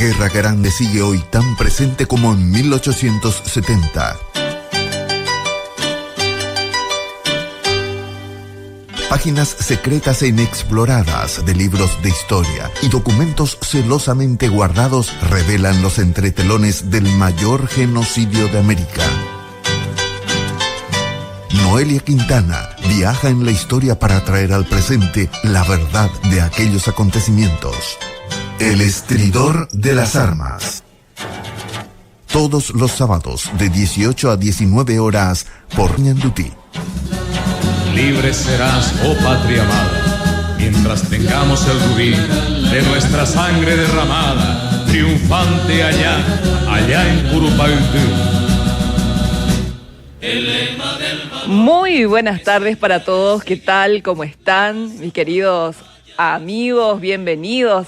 Guerra Grande sigue hoy tan presente como en 1870. Páginas secretas e inexploradas de libros de historia y documentos celosamente guardados revelan los entretelones del mayor genocidio de América. Noelia Quintana viaja en la historia para traer al presente la verdad de aquellos acontecimientos. El estridor de las armas. Todos los sábados de 18 a 19 horas por Ñandutí. Libre serás, oh patria amada, mientras tengamos el rubí de nuestra sangre derramada, triunfante allá en Curupaytú. Muy buenas tardes para todos, ¿qué tal? ¿Cómo están? Mis queridos amigos, bienvenidos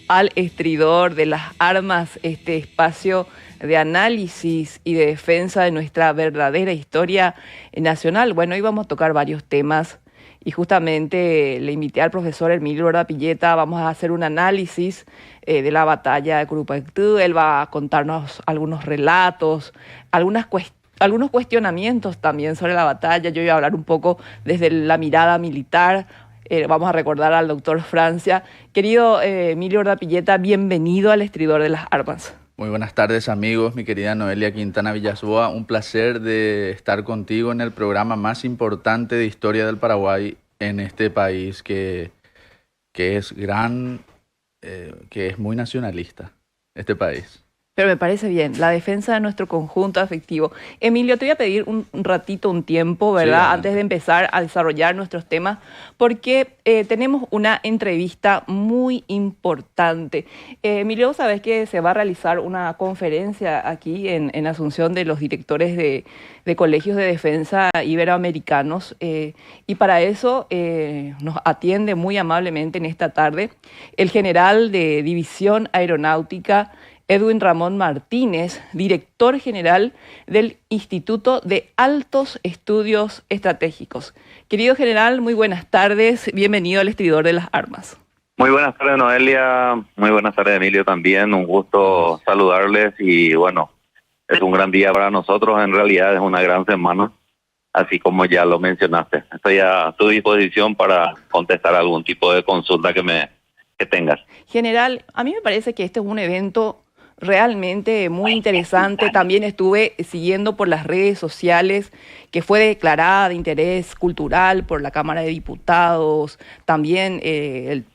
al Estridor de las Armas, este espacio de análisis y de defensa de nuestra verdadera historia nacional. Bueno, hoy vamos a tocar varios temas y justamente le invité al profesor Emilio Urdapilleta. Vamos a hacer un análisis de la batalla de Curupaytú. Él va a contarnos algunos relatos, algunos cuestionamientos también sobre la batalla. Yo voy a hablar un poco desde la mirada militar. Vamos a recordar al doctor Francia. Querido Emilio Urdapilleta, bienvenido al Estridor de las Armas. Muy buenas tardes, amigos, mi querida Noelia Quintana Villasboa. Un placer de estar contigo en el programa más importante de historia del Paraguay en este país que es que es muy nacionalista, este país. Pero me parece bien, la defensa de nuestro conjunto afectivo. Emilio, te voy a pedir un ratito, un tiempo, ¿verdad? Sí, antes de empezar a desarrollar nuestros temas, porque tenemos una entrevista muy importante. Emilio, vos sabés que se va a realizar una conferencia aquí en Asunción de los directores de colegios de defensa iberoamericanos, y para eso nos atiende muy amablemente en esta tarde el general de División Aeronáutica, Edwin Ramón Martínez, director general del Instituto de Altos Estudios Estratégicos. Querido general, muy buenas tardes, bienvenido al Estridor de las Armas. Muy buenas tardes, Noelia, muy buenas tardes, Emilio, también, un gusto saludarles y bueno, es un gran día para nosotros, en realidad es una gran semana, así como ya lo mencionaste. Estoy a tu disposición para contestar algún tipo de consulta que tengas. General, a mí me parece que este es un evento realmente muy interesante. También estuve siguiendo por las redes sociales que fue declarada de interés cultural por la Cámara de Diputados, también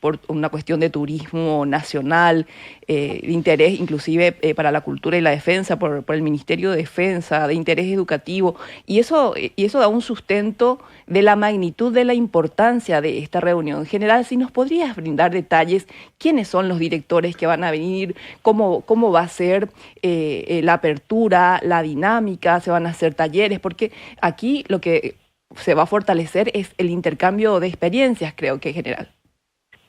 por una cuestión de turismo nacional, de interés inclusive para la cultura y la defensa por el Ministerio de Defensa, de interés educativo, y eso da un sustento de la magnitud de la importancia de esta reunión. En general, si nos podrías brindar detalles, quiénes son los directores que van a venir, cómo va a ser la apertura, la dinámica, se van a hacer talleres, porque aquí lo que se va a fortalecer es el intercambio de experiencias, creo que, general.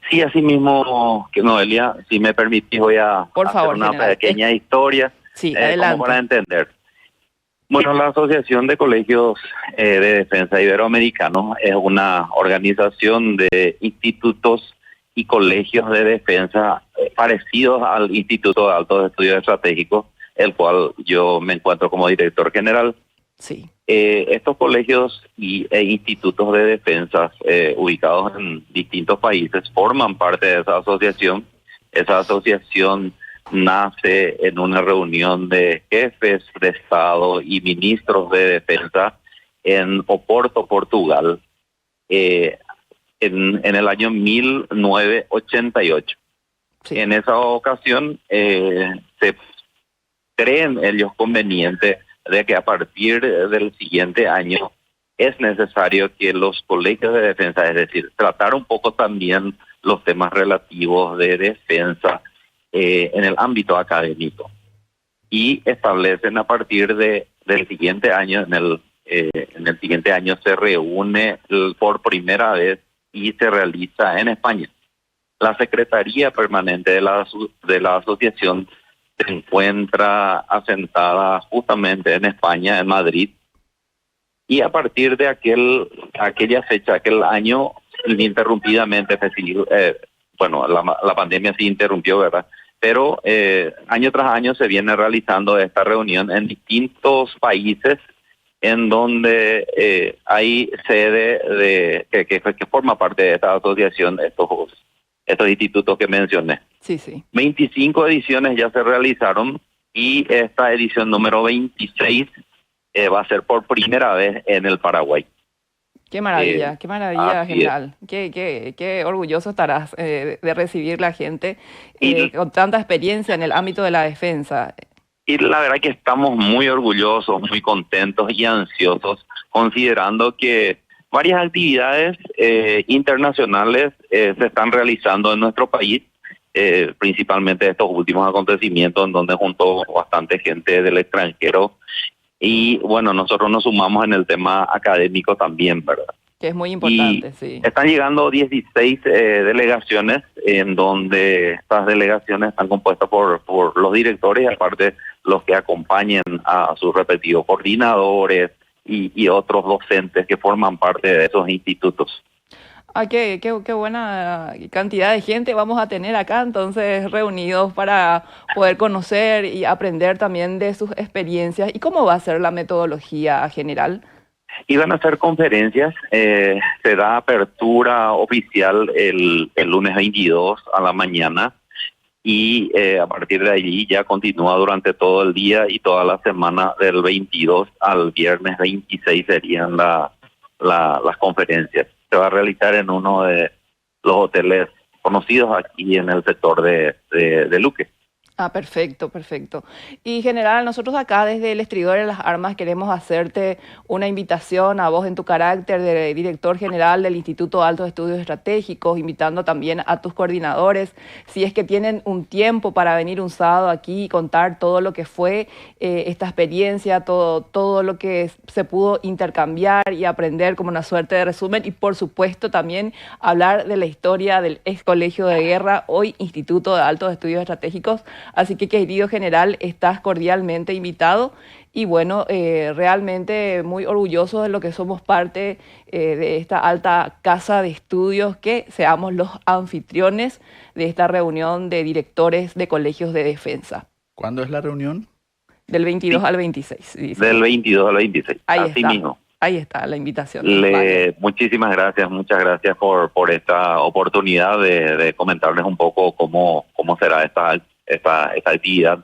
Sí, así mismo, que Noelia, si me permitís, voy a hacer una pequeña historia, sí, adelante. como para entender. Bueno, la Asociación de Colegios de Defensa Iberoamericanos es una organización de institutos y colegios de defensa parecidos al Instituto de Altos Estudios Estratégicos, el cual yo me encuentro como director general. Sí. Estos colegios e institutos de defensa ubicados en distintos países forman parte de esa asociación. Esa asociación nace en una reunión de jefes de Estado y ministros de defensa en Oporto, Portugal, en el año 1988. Sí. En esa ocasión se creen ellos conveniente de que a partir del siguiente año es necesario que los colegios de defensa, es decir, tratar un poco también los temas relativos de defensa en el ámbito académico, y establecen a partir del siguiente año, en el siguiente año se reúne por primera vez y se realiza en España. La Secretaría Permanente de la Asociación se encuentra asentada justamente en España, en Madrid, y a partir de aquella fecha, aquel año, ininterrumpidamente, la pandemia sí interrumpió, ¿verdad? pero año tras año se viene realizando esta reunión en distintos países en donde hay sede que forma parte de esta asociación, estos institutos que mencioné. Sí. 25 ediciones ya se realizaron y esta edición número 26 va a ser por primera vez en el Paraguay. Qué maravilla, general. Qué orgulloso estarás de recibir la gente con tanta experiencia en el ámbito de la defensa. Y la verdad que estamos muy orgullosos, muy contentos y ansiosos, considerando que varias actividades internacionales se están realizando en nuestro país, principalmente estos últimos acontecimientos en donde juntó bastante gente del extranjero. Y bueno, nosotros nos sumamos en el tema académico también, ¿verdad? Que es muy importante, sí. Están llegando 16 delegaciones, en donde estas delegaciones están compuestas por los directores y aparte los que acompañan a sus respectivos coordinadores y otros docentes que forman parte de esos institutos. Qué buena cantidad de gente vamos a tener acá, entonces, reunidos para poder conocer y aprender también de sus experiencias. ¿Y cómo va a ser la metodología general? Y van a hacer conferencias, se da apertura oficial el lunes 22 a la mañana y a partir de allí ya continúa durante todo el día y toda la semana del 22 al viernes 26 serían las conferencias. Se va a realizar en uno de los hoteles conocidos aquí en el sector de Luque. Perfecto. Y general, nosotros acá desde el Estridor de las Armas queremos hacerte una invitación a vos en tu carácter de director general del Instituto de Altos Estudios Estratégicos, invitando también a tus coordinadores, si es que tienen un tiempo para venir un sábado aquí y contar todo lo que fue esta experiencia, todo lo que se pudo intercambiar y aprender como una suerte de resumen y por supuesto también hablar de la historia del ex Colegio de Guerra, hoy Instituto de Altos Estudios Estratégicos. Así que, querido general, estás cordialmente invitado y bueno, realmente muy orgullosos de lo que somos parte de esta alta casa de estudios, que seamos los anfitriones de esta reunión de directores de colegios de defensa. ¿Cuándo es la reunión? Del 22 al 26. Dice. Del 22 al 26, así mismo. Ahí está la invitación. Muchísimas gracias, muchas gracias por esta oportunidad de comentarles un poco cómo será esta actividad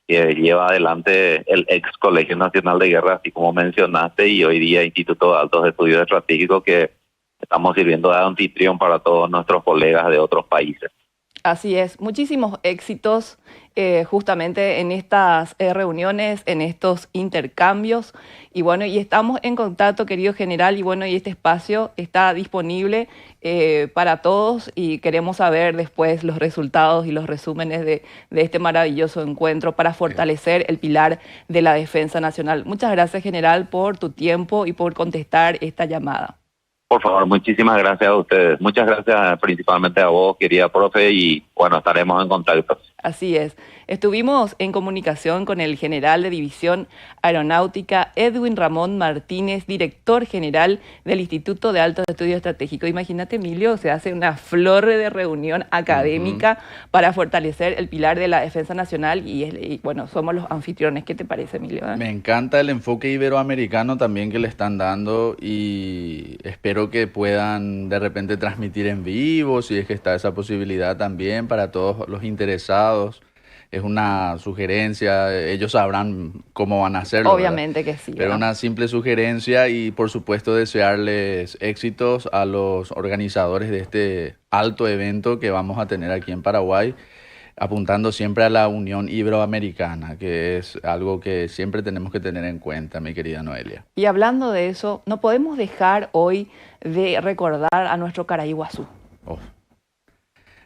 que lleva adelante el ex Colegio Nacional de Guerra, así como mencionaste, y hoy día Instituto de Altos Estudios Estratégicos, que estamos sirviendo de anfitrión para todos nuestros colegas de otros países. Así es, muchísimos éxitos justamente en estas reuniones, en estos intercambios. Y bueno, y estamos en contacto, querido general, y bueno, y este espacio está disponible para todos y queremos saber después los resultados y los resúmenes de este maravilloso encuentro para fortalecer el pilar de la defensa nacional. Muchas gracias, general, por tu tiempo y por contestar esta llamada. Por favor, muchísimas gracias a ustedes. Muchas gracias principalmente a vos, querida profe, y bueno, estaremos en contacto. Así es. Estuvimos en comunicación con el general de División Aeronáutica, Edwin Ramón Martínez, director general del Instituto de Altos Estudios Estratégicos. Imagínate, Emilio, se hace una flor de reunión académica para fortalecer el pilar de la defensa nacional y bueno, somos los anfitriones. ¿Qué te parece, Emilio? Me encanta el enfoque iberoamericano también que le están dando y espero que puedan de repente transmitir en vivo, si es que está esa posibilidad también para todos los interesados. Es una sugerencia, ellos sabrán cómo van a hacerlo. Obviamente, ¿verdad? Que sí. Pero una simple sugerencia y por supuesto desearles éxitos a los organizadores de este alto evento que vamos a tener aquí en Paraguay, apuntando siempre a la Unión Iberoamericana, que es algo que siempre tenemos que tener en cuenta, mi querida Noelia. Y hablando de eso, no podemos dejar hoy de recordar a nuestro Caraiguazú.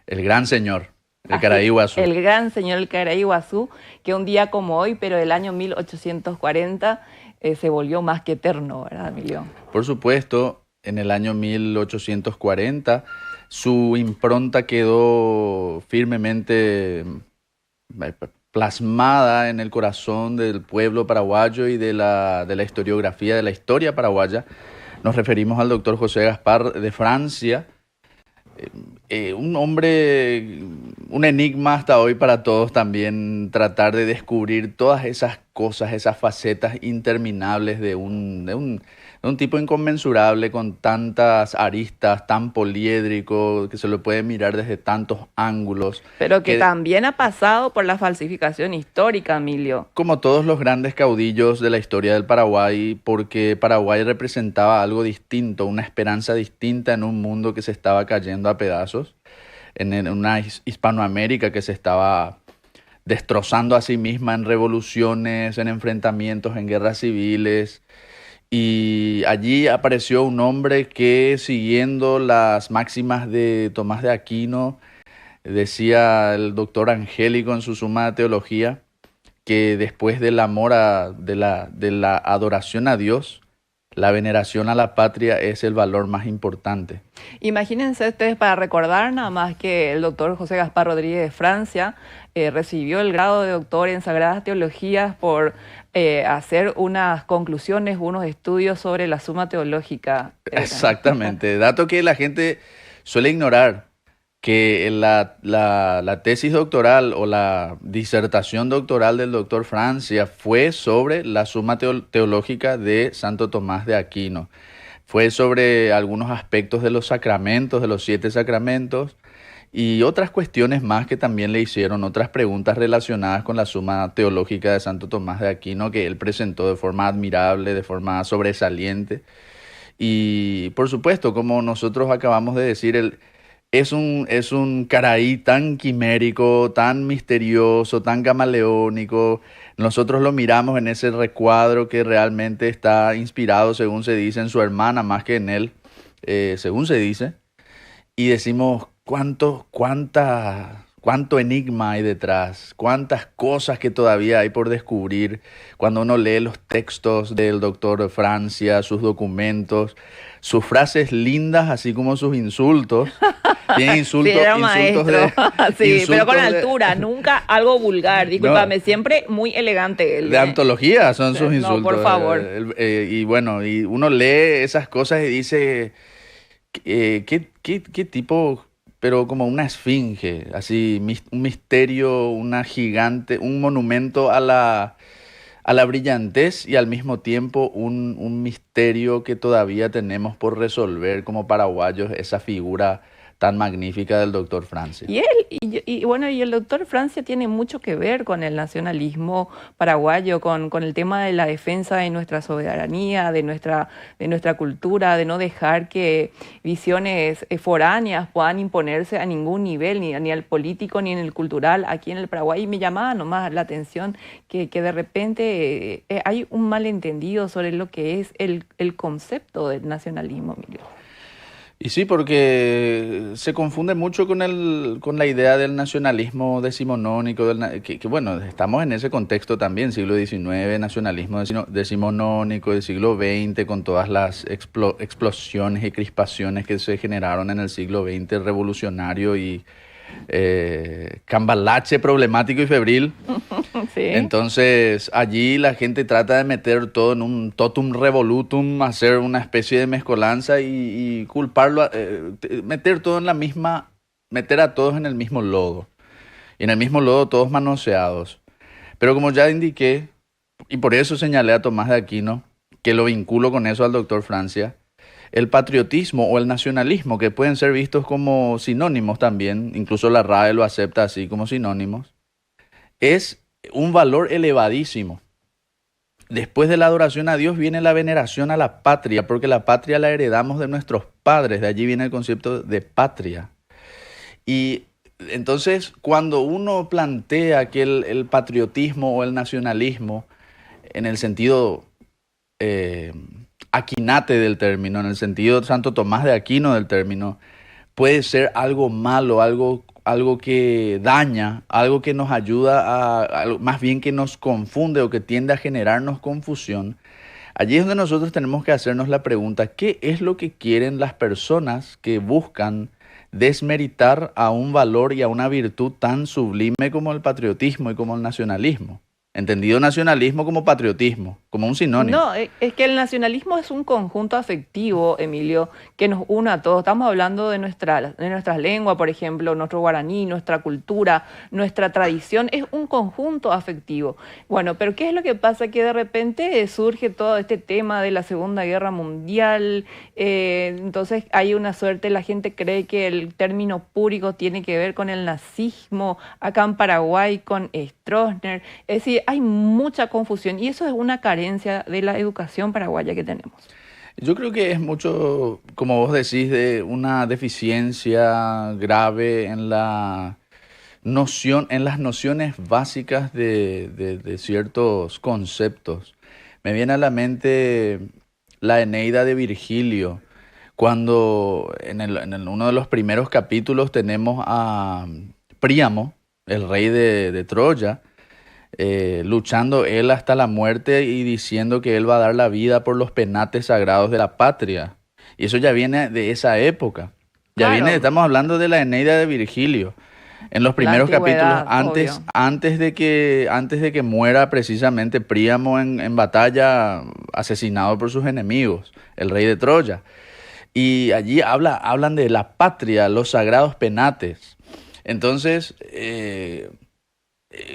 El gran señor. El Caraiguazú. El gran señor el Caraiguazú, que un día como hoy, pero del año 1840, se volvió más que eterno, ¿verdad, Emilio? Por supuesto, en el año 1840, su impronta quedó firmemente plasmada en el corazón del pueblo paraguayo y de la historiografía, de la historia paraguaya. Nos referimos al doctor José Gaspar de Francia, Un hombre, un enigma hasta hoy para todos también, tratar de descubrir todas esas cosas, esas facetas interminables de un tipo inconmensurable con tantas aristas, tan poliédrico, que se lo puede mirar desde tantos ángulos, Pero que que también ha pasado por la falsificación histórica, Emilio. como todos los grandes caudillos de la historia del Paraguay, porque Paraguay representaba algo distinto, una esperanza distinta en un mundo que se estaba cayendo a pedazos, en una Hispanoamérica que se estaba destrozando a sí misma en revoluciones, en enfrentamientos, en guerras civiles. Y allí apareció un hombre que, siguiendo las máximas de Tomás de Aquino, decía el doctor Angélico en su Suma de Teología, que después del amor de la adoración a Dios, la veneración a la patria es el valor más importante. Imagínense ustedes, para recordar nada más, que el doctor José Gaspar Rodríguez de Francia recibió el grado de doctor en Sagradas Teologías por hacer unas conclusiones, unos estudios sobre la Suma Teológica. Exactamente, dato que la gente suele ignorar, que la tesis doctoral o la disertación doctoral del doctor Francia fue sobre la Suma Teológica de Santo Tomás de Aquino. Fue sobre algunos aspectos de los sacramentos, de los 7 sacramentos, y otras cuestiones más que también le hicieron, otras preguntas relacionadas con la Suma Teológica de Santo Tomás de Aquino, que él presentó de forma admirable, de forma sobresaliente. Y por supuesto, como nosotros acabamos de decir, es un caraí tan quimérico, tan misterioso, tan camaleónico. Nosotros lo miramos en ese recuadro que realmente está inspirado, según se dice, en su hermana más que en él, según se dice. Y decimos, cuánto enigma hay detrás, cuántas cosas que todavía hay por descubrir cuando uno lee los textos del doctor Francia, sus documentos, sus frases lindas, así como sus insultos. Tiene Sí, era maestro. Sí, pero con altura, nunca algo vulgar. Discúlpame, No, siempre muy elegante él. de antología son sus No, insultos. por favor. Y bueno, y uno lee esas cosas y dice, ¿qué tipo? Pero como una esfinge, así, un misterio, una gigante, un monumento a la brillantez y al mismo tiempo un misterio que todavía tenemos por resolver como paraguayos, esa figura tan magnífica del doctor Francia. Y él, bueno, y el doctor Francia tiene mucho que ver con el nacionalismo paraguayo, con el tema de la defensa de nuestra soberanía, de nuestra cultura, de no dejar que visiones foráneas puedan imponerse a ningún nivel, ni al político ni en el cultural aquí en el Paraguay. Y me llamaba nomás la atención que de repente hay un malentendido sobre lo que es el concepto del nacionalismo, Emilio. Y sí, porque se confunde mucho con la idea del nacionalismo decimonónico, que bueno, estamos en ese contexto también, siglo XIX, nacionalismo decimonónico, del siglo XX, con todas las explosiones y crispaciones que se generaron en el siglo XX, revolucionario y cambalache, problemático y febril. Sí. Entonces, allí la gente trata de meter todo en un totum revolutum, hacer una especie de mezcolanza y culparlo, meter todo en la misma, meter a todos en el mismo lodo. Y en el mismo lodo todos manoseados. Pero como ya indiqué, y por eso señalé a Tomás de Aquino, que lo vinculo con eso al doctor Francia, el patriotismo o el nacionalismo, que pueden ser vistos como sinónimos también, incluso la RAE lo acepta así como sinónimos, es un valor elevadísimo. Después de la adoración a Dios viene la veneración a la patria, porque la patria la heredamos de nuestros padres, de allí viene el concepto de patria. Y entonces, cuando uno plantea que el patriotismo o el nacionalismo, en el sentido aquinate del término, en el sentido Santo Tomás de Aquino del término, puede ser algo malo, algo que daña, algo que nos ayuda más bien que nos confunde o que tiende a generarnos confusión. Allí es donde nosotros tenemos que hacernos la pregunta, ¿qué es lo que quieren las personas que buscan desmeritar a un valor y a una virtud tan sublime como el patriotismo y como el nacionalismo? entendido nacionalismo como patriotismo, como un sinónimo. No, es que el nacionalismo es un conjunto afectivo, Emilio, que nos une a todos. Estamos hablando de nuestras lenguas, por ejemplo, nuestro guaraní, nuestra cultura, nuestra tradición, es un conjunto afectivo. Bueno, pero ¿qué es lo que pasa? Que de repente surge todo este tema de la Segunda Guerra Mundial, entonces hay una suerte, la gente cree que el término púrico tiene que ver con el nazismo, acá en Paraguay con Stroessner, es decir, hay mucha confusión y eso es una carencia de la educación paraguaya que tenemos. Yo creo que es mucho, como vos decís, de una deficiencia grave en la noción, en las nociones básicas de ciertos conceptos. Me viene a la mente la Eneida de Virgilio, cuando en uno de los primeros capítulos tenemos a Príamo, el rey de Troya, luchando él hasta la muerte y diciendo que él va a dar la vida por los penates sagrados de la patria. Y eso ya viene de esa época. Ya Claro. viene, estamos hablando de la Eneida de Virgilio. En los primeros antigüedad, capítulos, obvio. antes de que muera precisamente Príamo en batalla, asesinado por sus enemigos, el rey de Troya. Y allí hablan de la patria, los sagrados penates. Entonces,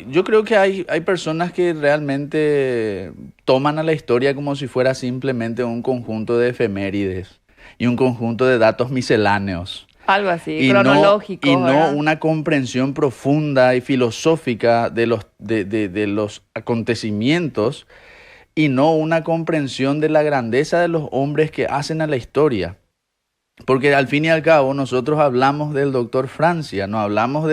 yo creo que hay personas que realmente toman a la historia como si fuera simplemente un conjunto de efemérides y un conjunto de datos misceláneos. Algo así, Y cronológico, no ¿verdad? una comprensión profunda y filosófica de los acontecimientos, y no una comprensión de la grandeza de los hombres que hacen a la historia. Porque al fin y al cabo nosotros hablamos del doctor Francia, no hablamos no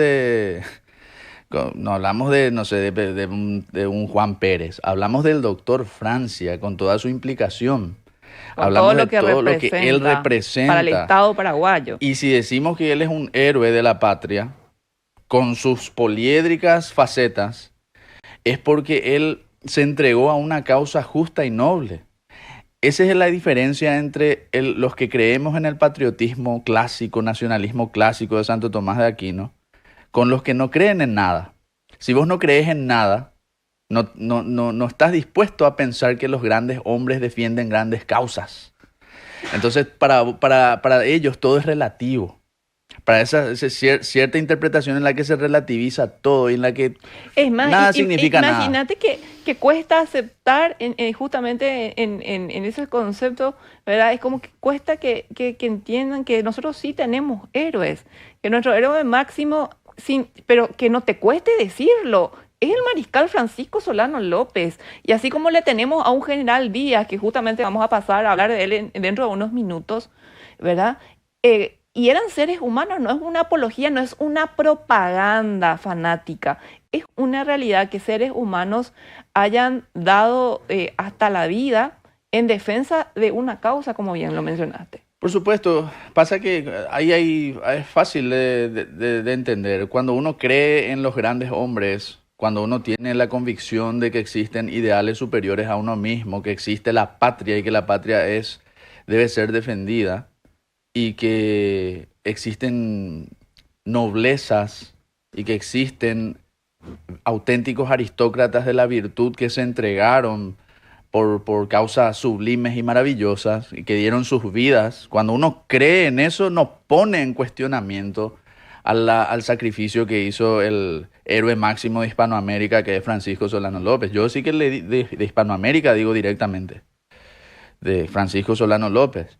sé, de un Juan Pérez, hablamos del doctor Francia con toda su implicación. Con Hablamos todo lo de que todo lo que él representa. para el Estado paraguayo. Y si decimos que él es un héroe de la patria, con sus poliédricas facetas, es porque él se entregó a una causa justa y noble. Esa es la diferencia entre los que creemos en el patriotismo clásico, nacionalismo clásico de Santo Tomás de Aquino, con los que no creen en nada. Si vos no crees en nada, no estás dispuesto a pensar que los grandes hombres defienden grandes causas. Entonces, para ellos todo es relativo. Para esa cierta interpretación en la que se relativiza todo y en la que Es más, nada significa nada. imagínate que cuesta aceptar justamente en ese concepto, ¿verdad? Es como que cuesta que entiendan que nosotros sí tenemos héroes, que nuestro héroe máximo, pero que no te cueste decirlo, es el mariscal Francisco Solano López. Y así como le tenemos a un general Díaz, que justamente vamos a pasar a hablar de él dentro de unos minutos, ¿verdad? Y eran seres humanos, no es una apología, no es una propaganda fanática, es una realidad que seres humanos hayan dado hasta la vida en defensa de una causa, como bien lo mencionaste. Por supuesto, pasa que es fácil de entender. Cuando uno cree en los grandes hombres, cuando uno tiene la convicción de que existen ideales superiores a uno mismo, que existe la patria y que la patria debe ser defendida, y que existen noblezas y que existen auténticos aristócratas de la virtud que se entregaron por causas sublimes y maravillosas y que dieron sus vidas. Cuando uno cree en eso, no pone en cuestionamiento al sacrificio que hizo el héroe máximo de Hispanoamérica, que es Francisco Solano López. Yo sí que de Hispanoamérica digo directamente, de Francisco Solano López.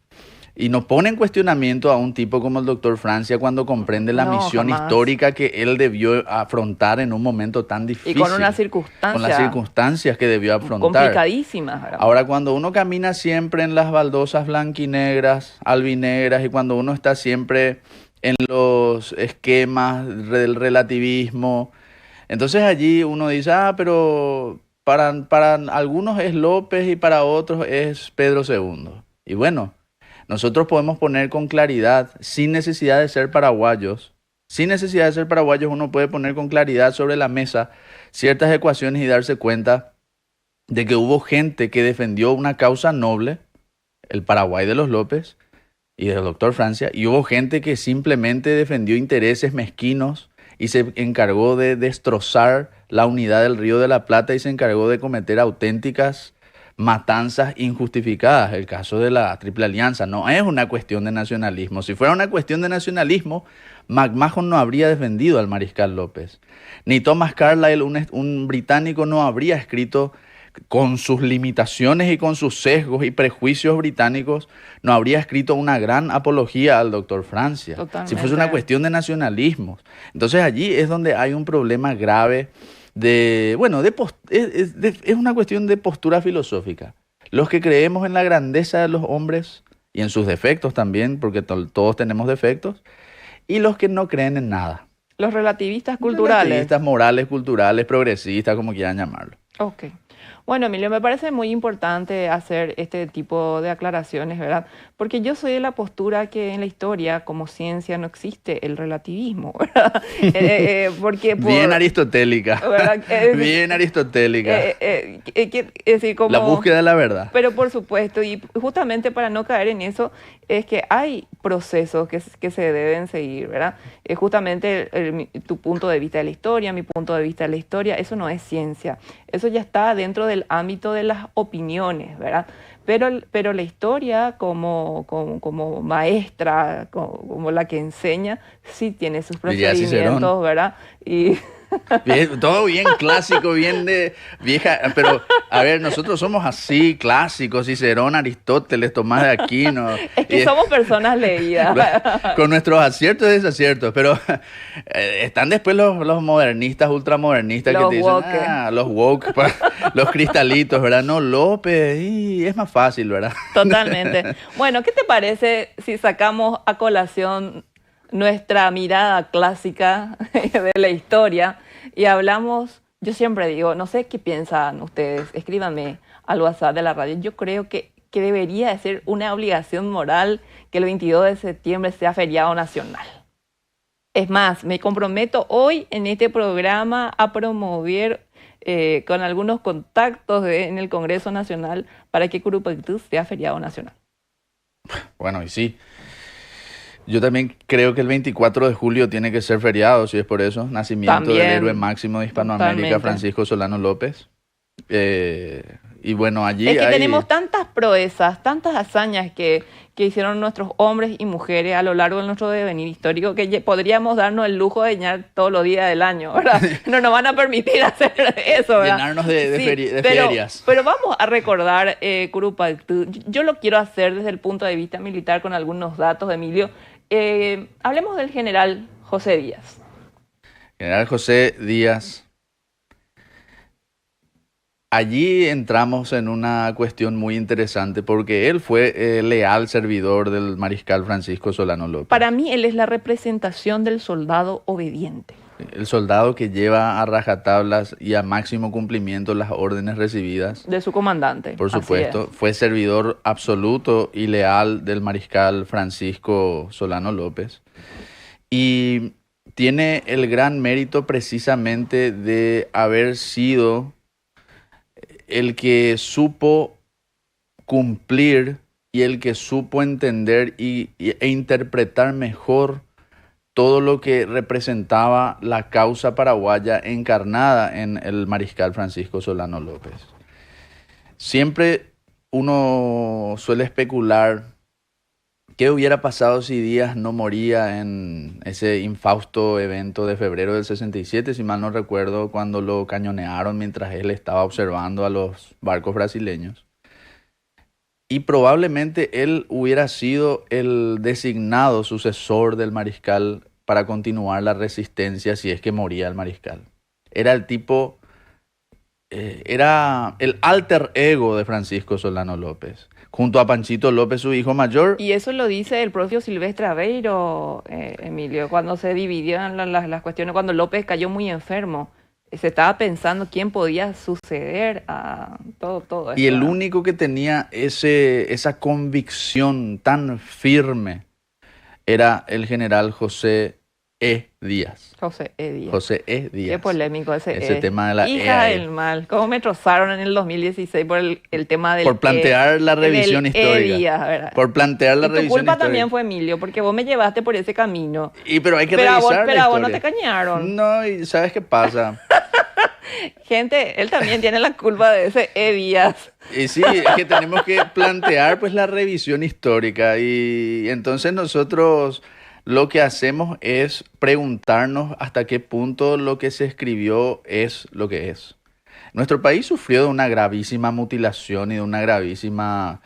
Y no pone en cuestionamiento a un tipo como el doctor Francia cuando comprende la misión jamás. histórica que él debió afrontar en un momento tan difícil. Y con una circunstancia Con las circunstancias que debió afrontar. complicadísimas, ¿verdad? Ahora, cuando uno camina siempre en las baldosas blanquinegras, albinegras, y cuando uno está siempre en los esquemas del relativismo, entonces allí uno dice, pero para algunos es López y para otros es Pedro II. Y bueno, nosotros podemos poner con claridad, sin necesidad de ser paraguayos, uno puede poner con claridad sobre la mesa ciertas ecuaciones y darse cuenta de que hubo gente que defendió una causa noble, el Paraguay de los López y del doctor Francia, y hubo gente que simplemente defendió intereses mezquinos y se encargó de destrozar la unidad del Río de la Plata y se encargó de cometer auténticas matanzas injustificadas. El caso de la Triple Alianza no es una cuestión de nacionalismo. Si fuera una cuestión de nacionalismo, McMahon no habría defendido al Mariscal López. Ni Thomas Carlyle, un británico, no habría escrito con sus limitaciones y con sus sesgos y prejuicios británicos, no habría escrito una gran apología al doctor Francia. Totalmente. Si fuese una cuestión de nacionalismo. Entonces allí es donde hay un problema grave es una cuestión de postura filosófica. Los que creemos en la grandeza de los hombres y en sus defectos también, porque todos tenemos defectos, y los que no creen en nada. Los relativistas culturales. Relativistas morales, culturales, progresistas, como quieran llamarlo. Ok. Bueno, Emilio, me parece muy importante hacer este tipo de aclaraciones, ¿verdad? Porque yo soy de la postura que en la historia, como ciencia, no existe el relativismo, ¿verdad? Bien aristotélica. Bien aristotélica. Es decir, como, la búsqueda de la verdad. Pero por supuesto, y justamente para no caer en eso, es que hay procesos que se deben seguir, ¿verdad? Justamente tu punto de vista de la historia, mi punto de vista de la historia, eso no es ciencia. Eso ya está dentro del ámbito de las opiniones, ¿verdad? Pero la historia como maestra, como la que enseña, sí tiene sus procedimientos, ¿verdad? Y bien, todo bien clásico, bien de vieja, pero a ver, nosotros somos así, clásicos, Cicerón, Aristóteles, Tomás de Aquino. Es que somos personas leídas. Con nuestros aciertos y desaciertos, pero están después los modernistas, ultramodernistas que te dicen, los woke, los cristalitos, ¿verdad? No, López, y es más fácil, ¿verdad? Totalmente. Bueno, ¿qué te parece si sacamos a colación nuestra mirada clásica de la historia y hablamos? Yo siempre digo, no sé qué piensan ustedes, escríbanme al WhatsApp de la radio. Yo creo que debería de ser una obligación moral que el 22 de septiembre sea feriado nacional. Es más, me comprometo hoy en este programa a promover con algunos contactos en el Congreso Nacional para que Curupaytú sea feriado nacional. Bueno, y sí. Yo también creo que el 24 de julio tiene que ser feriado, si es por eso. Nacimiento también, del héroe máximo de Hispanoamérica, totalmente. Francisco Solano López. Y bueno, allí es que tenemos tantas proezas, tantas hazañas que hicieron nuestros hombres y mujeres a lo largo de nuestro devenir histórico que podríamos darnos el lujo de llenar todos los días del año, ¿verdad? No nos van a permitir hacer eso, ¿verdad? Llenarnos de ferias. Pero vamos a recordar Curupaytú. Yo lo quiero hacer desde el punto de vista militar con algunos datos, Emilio. Hablemos del general José Díaz. General José Díaz. Allí entramos en una cuestión muy interesante porque él fue leal servidor del mariscal Francisco Solano López. Para mí él es la representación del soldado obediente. El soldado que lleva a rajatablas y a máximo cumplimiento las órdenes recibidas. De su comandante. Por supuesto, fue servidor absoluto y leal del mariscal Francisco Solano López. Y tiene el gran mérito precisamente de haber sido el que supo cumplir y el que supo entender e interpretar mejor todo lo que representaba la causa paraguaya encarnada en el mariscal Francisco Solano López. Siempre uno suele especular qué hubiera pasado si Díaz no moría en ese infausto evento de febrero del 67, si mal no recuerdo, cuando lo cañonearon mientras él estaba observando a los barcos brasileños. Y probablemente él hubiera sido el designado sucesor del mariscal para continuar la resistencia si es que moría el mariscal. Era el tipo, era el alter ego de Francisco Solano López, junto a Panchito López, su hijo mayor. Y eso lo dice el propio Silvestre Aveiro, Emilio, cuando se dividieron las cuestiones, cuando López cayó muy enfermo. Se estaba pensando quién podía suceder a todo eso. Y el único que tenía esa convicción tan firme era el general José E. Díaz. José E. Díaz. José E. Díaz. Qué polémico ese tema de la hija del mal. ¿Cómo me trozaron en el 2016 por el tema del por plantear la revisión histórica. Díaz, por plantear la revisión histórica. Tu culpa también fue, Emilio, porque vos me llevaste por ese camino. Pero hay que revisar la historia. Pero a vos no te cañaron. No, y ¿sabes qué pasa? Gente, él también tiene la culpa de ese Díaz. Y sí, es que tenemos que plantear pues la revisión histórica y entonces nosotros lo que hacemos es preguntarnos hasta qué punto lo que se escribió es lo que es. Nuestro país sufrió de una gravísima mutilación y de una gravísima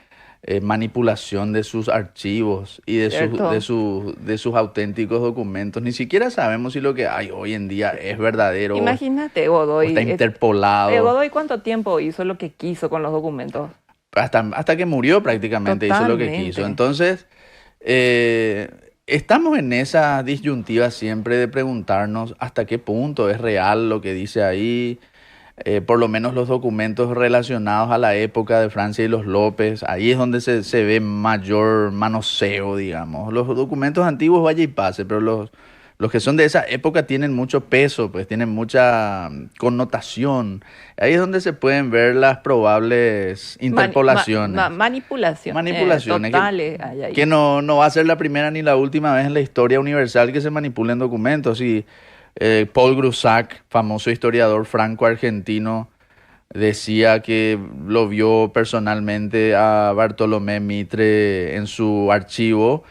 manipulación de sus archivos y ¿Cierto? de sus auténticos documentos. Ni siquiera sabemos si lo que hay hoy en día es verdadero Imagínate, o está Godoy. interpolado. Godoy, ¿cuánto tiempo hizo lo que quiso con los documentos? Hasta que murió prácticamente hizo lo que Totalmente. quiso. Entonces, estamos en esa disyuntiva siempre de preguntarnos hasta qué punto es real lo que dice ahí. Por lo menos los documentos relacionados a la época de Francia y los López, ahí es donde se ve mayor manoseo, digamos. Los documentos antiguos vaya y pase, pero los que son de esa época tienen mucho peso, pues tienen mucha connotación. Ahí es donde se pueden ver las probables interpolaciones. Manipulación. Manipulaciones, Totales. Ay, ay. Que no va a ser la primera ni la última vez en la historia universal que se manipulen documentos. Y Paul Grusac, famoso historiador franco-argentino, decía que lo vio personalmente a Bartolomé Mitre en su archivo.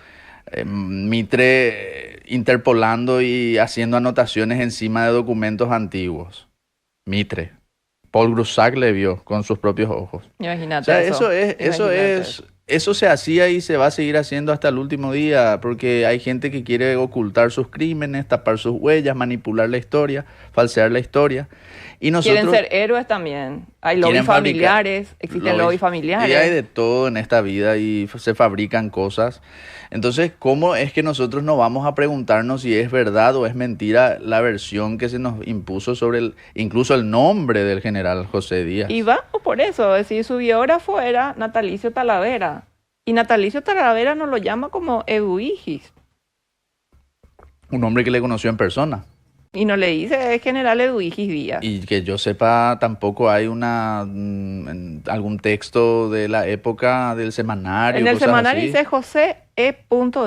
Mitre interpolando y haciendo anotaciones encima de documentos antiguos. Mitre. Paul Grusac le vio con sus propios ojos. O Imagínate sea, Imagínate. eso se hacía y se va a seguir haciendo hasta el último día, porque hay gente que quiere ocultar sus crímenes, tapar sus huellas, manipular la historia, falsear la historia. Y nosotros Quieren ser héroes también. Hay lobbies quieren fabricar familiares, existen lobbies y hay familiares. de todo en esta vida y se fabrican cosas. Entonces, ¿cómo es que nosotros no vamos a preguntarnos si es verdad o es mentira la versión que se nos impuso sobre incluso el nombre del general José Díaz? Y vamos por eso, es decir, su biógrafo era Natalicio Talavera. Y Natalicio Talavera nos lo llama como Eduigis. Un hombre que le conoció en persona. Y no le dice es general Eduigis Díaz. Y que yo sepa, tampoco hay algún texto de la época del semanario. En el cosas semanario así. dice José E.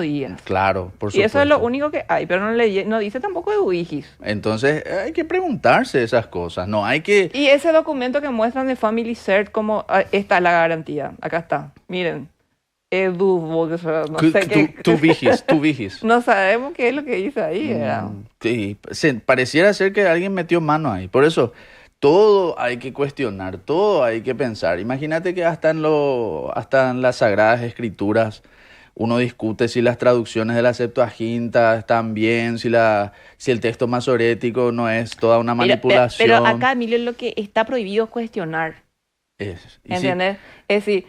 Díaz. Claro, por Y eso es lo supuesto. único que hay, pero no dice tampoco Eduigis. Entonces hay que preguntarse esas cosas. No hay que... Y ese documento que muestran de Family Search, como está la garantía. Acá está. Miren. No sé qué. Tú vigis. No sabemos qué es lo que dice ahí. ¿Verdad? Sí, pareciera ser que alguien metió mano ahí. Por eso, todo hay que cuestionar, todo hay que pensar. Imagínate que hasta en las Sagradas Escrituras uno discute si las traducciones de la Septuaginta están bien, si el texto masorético no es toda una manipulación. Pero acá, Emilio, lo que está prohibido es cuestionar. Y sí, ¿Entendés? Es decir,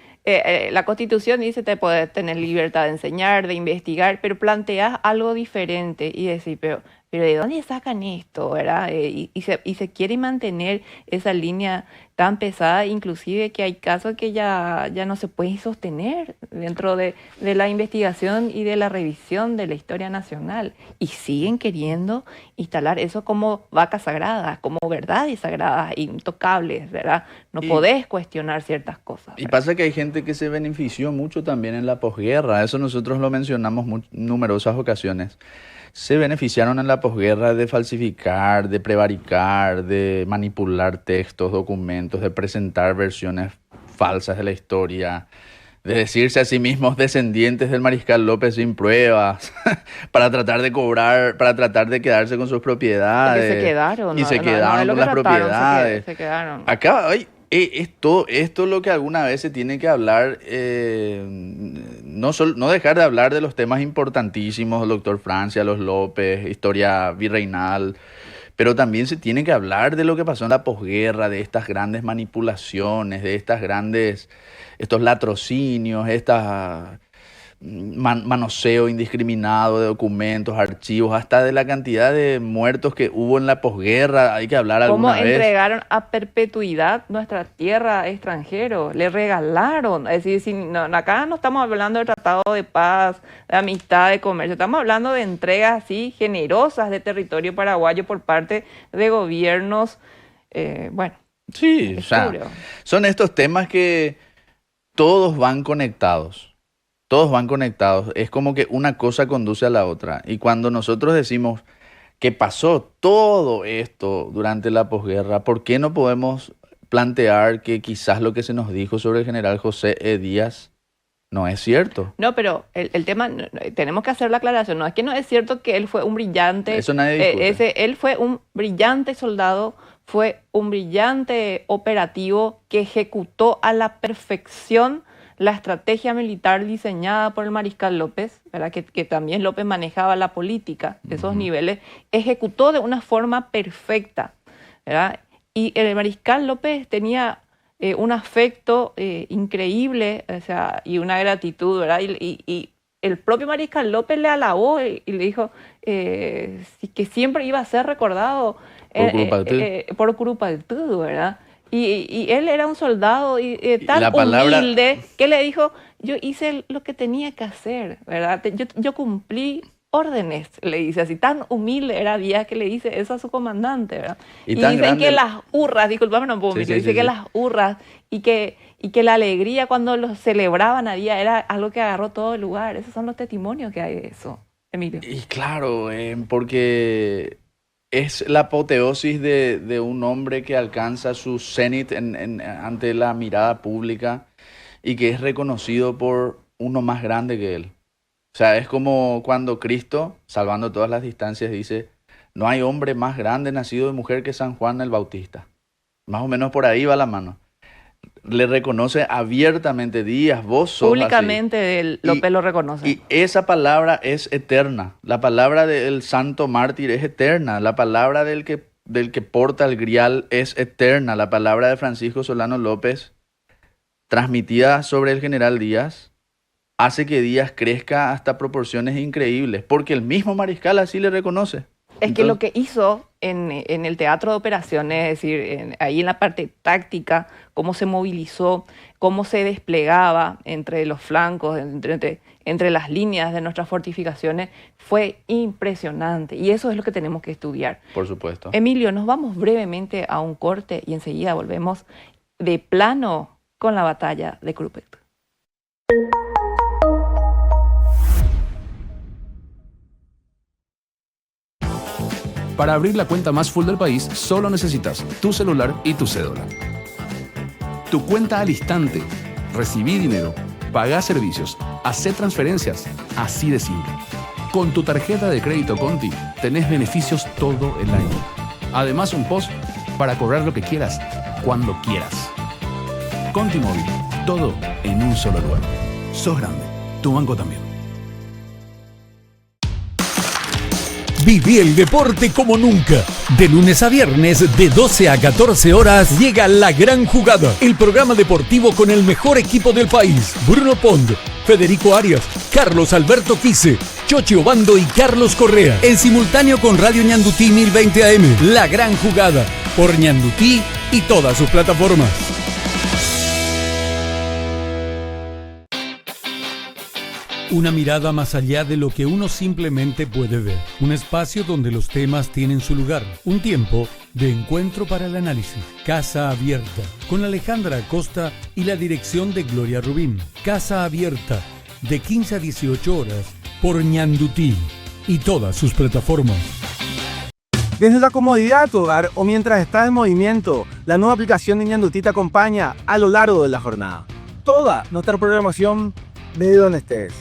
la Constitución dice que puedes tener libertad de enseñar, de investigar, pero planteas algo diferente y decir, pero ¿de dónde sacan esto, verdad? Y se quiere mantener esa línea tan pesada, inclusive que hay casos que ya no se pueden sostener dentro de la investigación y de la revisión de la historia nacional. Y siguen queriendo instalar eso como vacas sagradas, como verdades sagradas, intocables, ¿verdad? No podés cuestionar ciertas cosas. Y pasa que hay gente que se benefició mucho también en la posguerra. Eso nosotros lo mencionamos numerosas ocasiones. Se beneficiaron en la posguerra de falsificar, de prevaricar, de manipular textos, documentos, de presentar versiones falsas de la historia, de decirse a sí mismos descendientes del Mariscal López sin pruebas, para tratar de cobrar, para tratar de quedarse con sus propiedades. Porque se quedaron. Y se quedaron con las propiedades. Se quedaron. Acá hay... Esto es lo que alguna vez se tiene que hablar, no dejar de hablar de los temas importantísimos, el doctor Francia, los López, historia virreinal, pero también se tiene que hablar de lo que pasó en la posguerra, de estas grandes manipulaciones, de estos latrocinios, manoseo indiscriminado de documentos, archivos, hasta de la cantidad de muertos que hubo en la posguerra. Hay que hablar alguna vez. ¿Cómo entregaron a perpetuidad nuestra tierra a extranjeros? Le regalaron. Es decir, acá no estamos hablando de tratado de paz, de amistad, de comercio. Estamos hablando de entregas así generosas de territorio paraguayo por parte de gobiernos, Sí, o sea, son estos temas que todos van conectados. Todos van conectados. Es como que una cosa conduce a la otra. Y cuando nosotros decimos que pasó todo esto durante la posguerra, ¿por qué no podemos plantear que quizás lo que se nos dijo sobre el general José E. Díaz no es cierto? No, pero el tema, tenemos que hacer la aclaración, no es que no es cierto que él fue un brillante, Eso nadie discute. él fue un brillante soldado, fue un brillante operativo que ejecutó a la perfección la estrategia militar diseñada por el mariscal López, ¿verdad? Que también López manejaba la política de esos niveles, ejecutó de una forma perfecta, ¿verdad? Y el mariscal López tenía un afecto increíble, o sea, y una gratitud, ¿verdad? Y el propio mariscal López le alabó y le dijo que siempre iba a ser recordado por Curupaytú, ¿verdad? Y él era un soldado tan humilde que le dijo, yo hice lo que tenía que hacer, ¿verdad? Yo cumplí órdenes, le dice así. Tan humilde era Díaz que le dice eso a su comandante, ¿verdad? Y dicen que las hurras, disculpame, no puedo dice que las hurras y que la alegría cuando los celebraban a Díaz era algo que agarró todo el lugar. Esos son los testimonios que hay de eso, Emilio. Y claro, porque es la apoteosis de un hombre que alcanza su cenit ante la mirada pública y que es reconocido por uno más grande que él. O sea, es como cuando Cristo, salvando todas las distancias, dice, no hay hombre más grande nacido de mujer que San Juan el Bautista. Más o menos por ahí va la mano. Le reconoce abiertamente, Díaz, vos sos públicamente López lo reconoce. Y esa palabra es eterna. La palabra del santo mártir es eterna. La palabra del que porta el grial es eterna. La palabra de Francisco Solano López, transmitida sobre el general Díaz, hace que Díaz crezca hasta proporciones increíbles, porque el mismo mariscal así le reconoce. Es que lo que hizo en el teatro de operaciones, es decir, ahí en la parte táctica, cómo se movilizó, cómo se desplegaba entre los flancos, entre las líneas de nuestras fortificaciones, fue impresionante. Y eso es lo que tenemos que estudiar. Por supuesto. Emilio, nos vamos brevemente a un corte y enseguida volvemos de plano con la batalla de Curupaytú. Para abrir la cuenta más full del país, solo necesitas tu celular y tu cédula. Tu cuenta al instante. Recibí dinero, pagá servicios, hacé transferencias. Así de simple. Con tu tarjeta de crédito Conti, tenés beneficios todo el año. Además, un post para cobrar lo que quieras, cuando quieras. Conti Móvil. Todo en un solo lugar. Sos grande. Tu banco también. Viví el deporte como nunca. De lunes a viernes, de 12 a 14 horas, llega La Gran Jugada, el programa deportivo con el mejor equipo del país. Bruno Pond, Federico Arias, Carlos Alberto Quise, Chochi Obando y Carlos Correa. En simultáneo con Radio Ñandutí 1020 AM. La Gran Jugada, por Ñandutí y todas sus plataformas. Una mirada más allá de lo que uno simplemente puede ver. Un espacio donde los temas tienen su lugar. Un tiempo de encuentro para el análisis. Casa Abierta, con Alejandra Acosta y la dirección de Gloria Rubín. Casa Abierta, de 15 a 18 horas, por Ñandutí y todas sus plataformas. Desde la comodidad de tu hogar o mientras estás en movimiento, la nueva aplicación de Ñandutí te acompaña a lo largo de la jornada. Toda nuestra programación desde donde estés.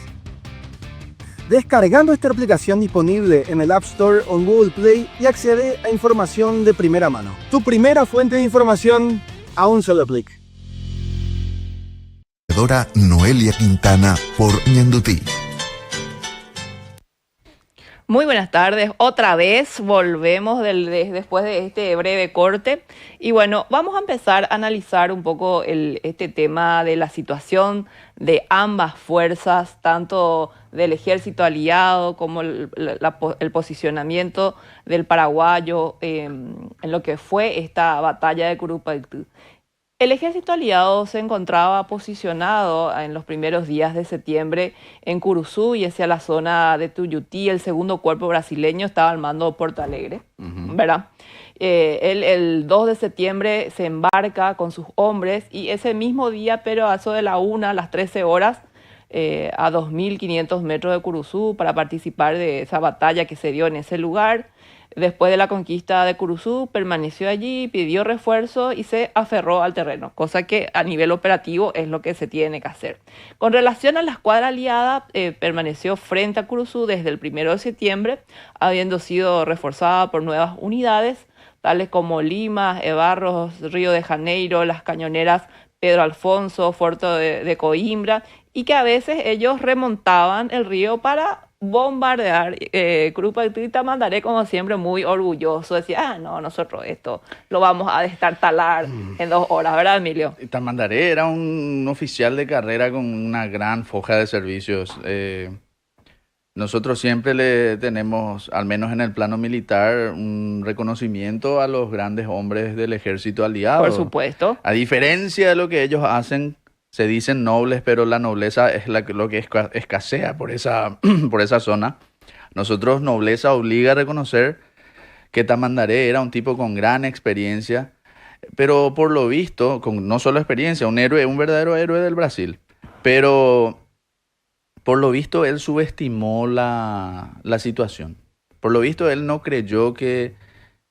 Descargando esta aplicación disponible en el App Store o en Google Play y accede a información de primera mano. Tu primera fuente de información a un solo clic. Noelia Quintana por Ñandutí. Muy buenas tardes, otra vez volvemos después de este breve corte y bueno, vamos a empezar a analizar un poco este tema de la situación de ambas fuerzas, tanto del ejército aliado como el posicionamiento del paraguayo en lo que fue esta batalla de Curupaytú. El ejército aliado se encontraba posicionado en los primeros días de septiembre en Curuzú y hacia la zona de Tuyutí. El segundo cuerpo brasileño estaba al mando de Porto Alegre, ¿verdad? El 2 de septiembre se embarca con sus hombres y ese mismo día, pero a eso de la 1, a las 13 horas, a 2.500 metros de Curuzú para participar de esa batalla que se dio en ese lugar. Después de la conquista de Curuzú, permaneció allí, pidió refuerzo y se aferró al terreno, cosa que a nivel operativo es lo que se tiene que hacer. Con relación a la escuadra aliada, permaneció frente a Curuzú desde el 1 de septiembre, habiendo sido reforzada por nuevas unidades, tales como Lima, Ebarros, Río de Janeiro, las cañoneras Pedro Alfonso, Puerto de Coimbra, y que a veces ellos remontaban el río para bombardear. Curupaytí y Tamandaré, como siempre, muy orgulloso, decía, no, nosotros esto lo vamos a destartalar en 2 horas, ¿verdad, Emilio? Tamandaré era un oficial de carrera con una gran foja de servicios. Nosotros siempre le tenemos, al menos en el plano militar, un reconocimiento a los grandes hombres del ejército aliado. Por supuesto. A diferencia de lo que ellos hacen, se dicen nobles, pero la nobleza es lo que escasea por esa zona. Nosotros, nobleza obliga a reconocer que Tamandaré era un tipo con gran experiencia, pero por lo visto, con no solo experiencia, un héroe, un verdadero héroe del Brasil. Pero por lo visto él subestimó la situación. Por lo visto él no creyó que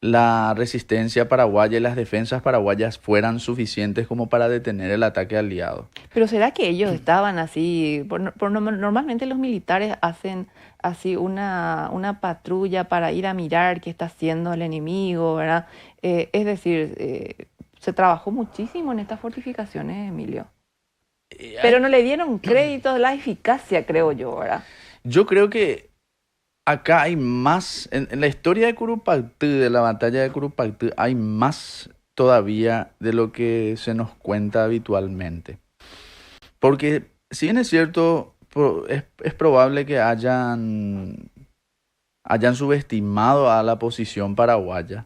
la resistencia paraguaya y las defensas paraguayas fueran suficientes como para detener el ataque aliado. Pero ¿será que ellos estaban así? Normalmente los militares hacen así una patrulla para ir a mirar qué está haciendo el enemigo, ¿verdad? Es decir, se trabajó muchísimo en estas fortificaciones, Emilio. Pero no le dieron crédito a la eficacia, creo yo, ¿verdad? Yo creo que acá hay más, en la historia de Curupaytí, de la batalla de Curupaytí, hay más todavía de lo que se nos cuenta habitualmente. Porque si bien es cierto, es probable que hayan subestimado a la posición paraguaya.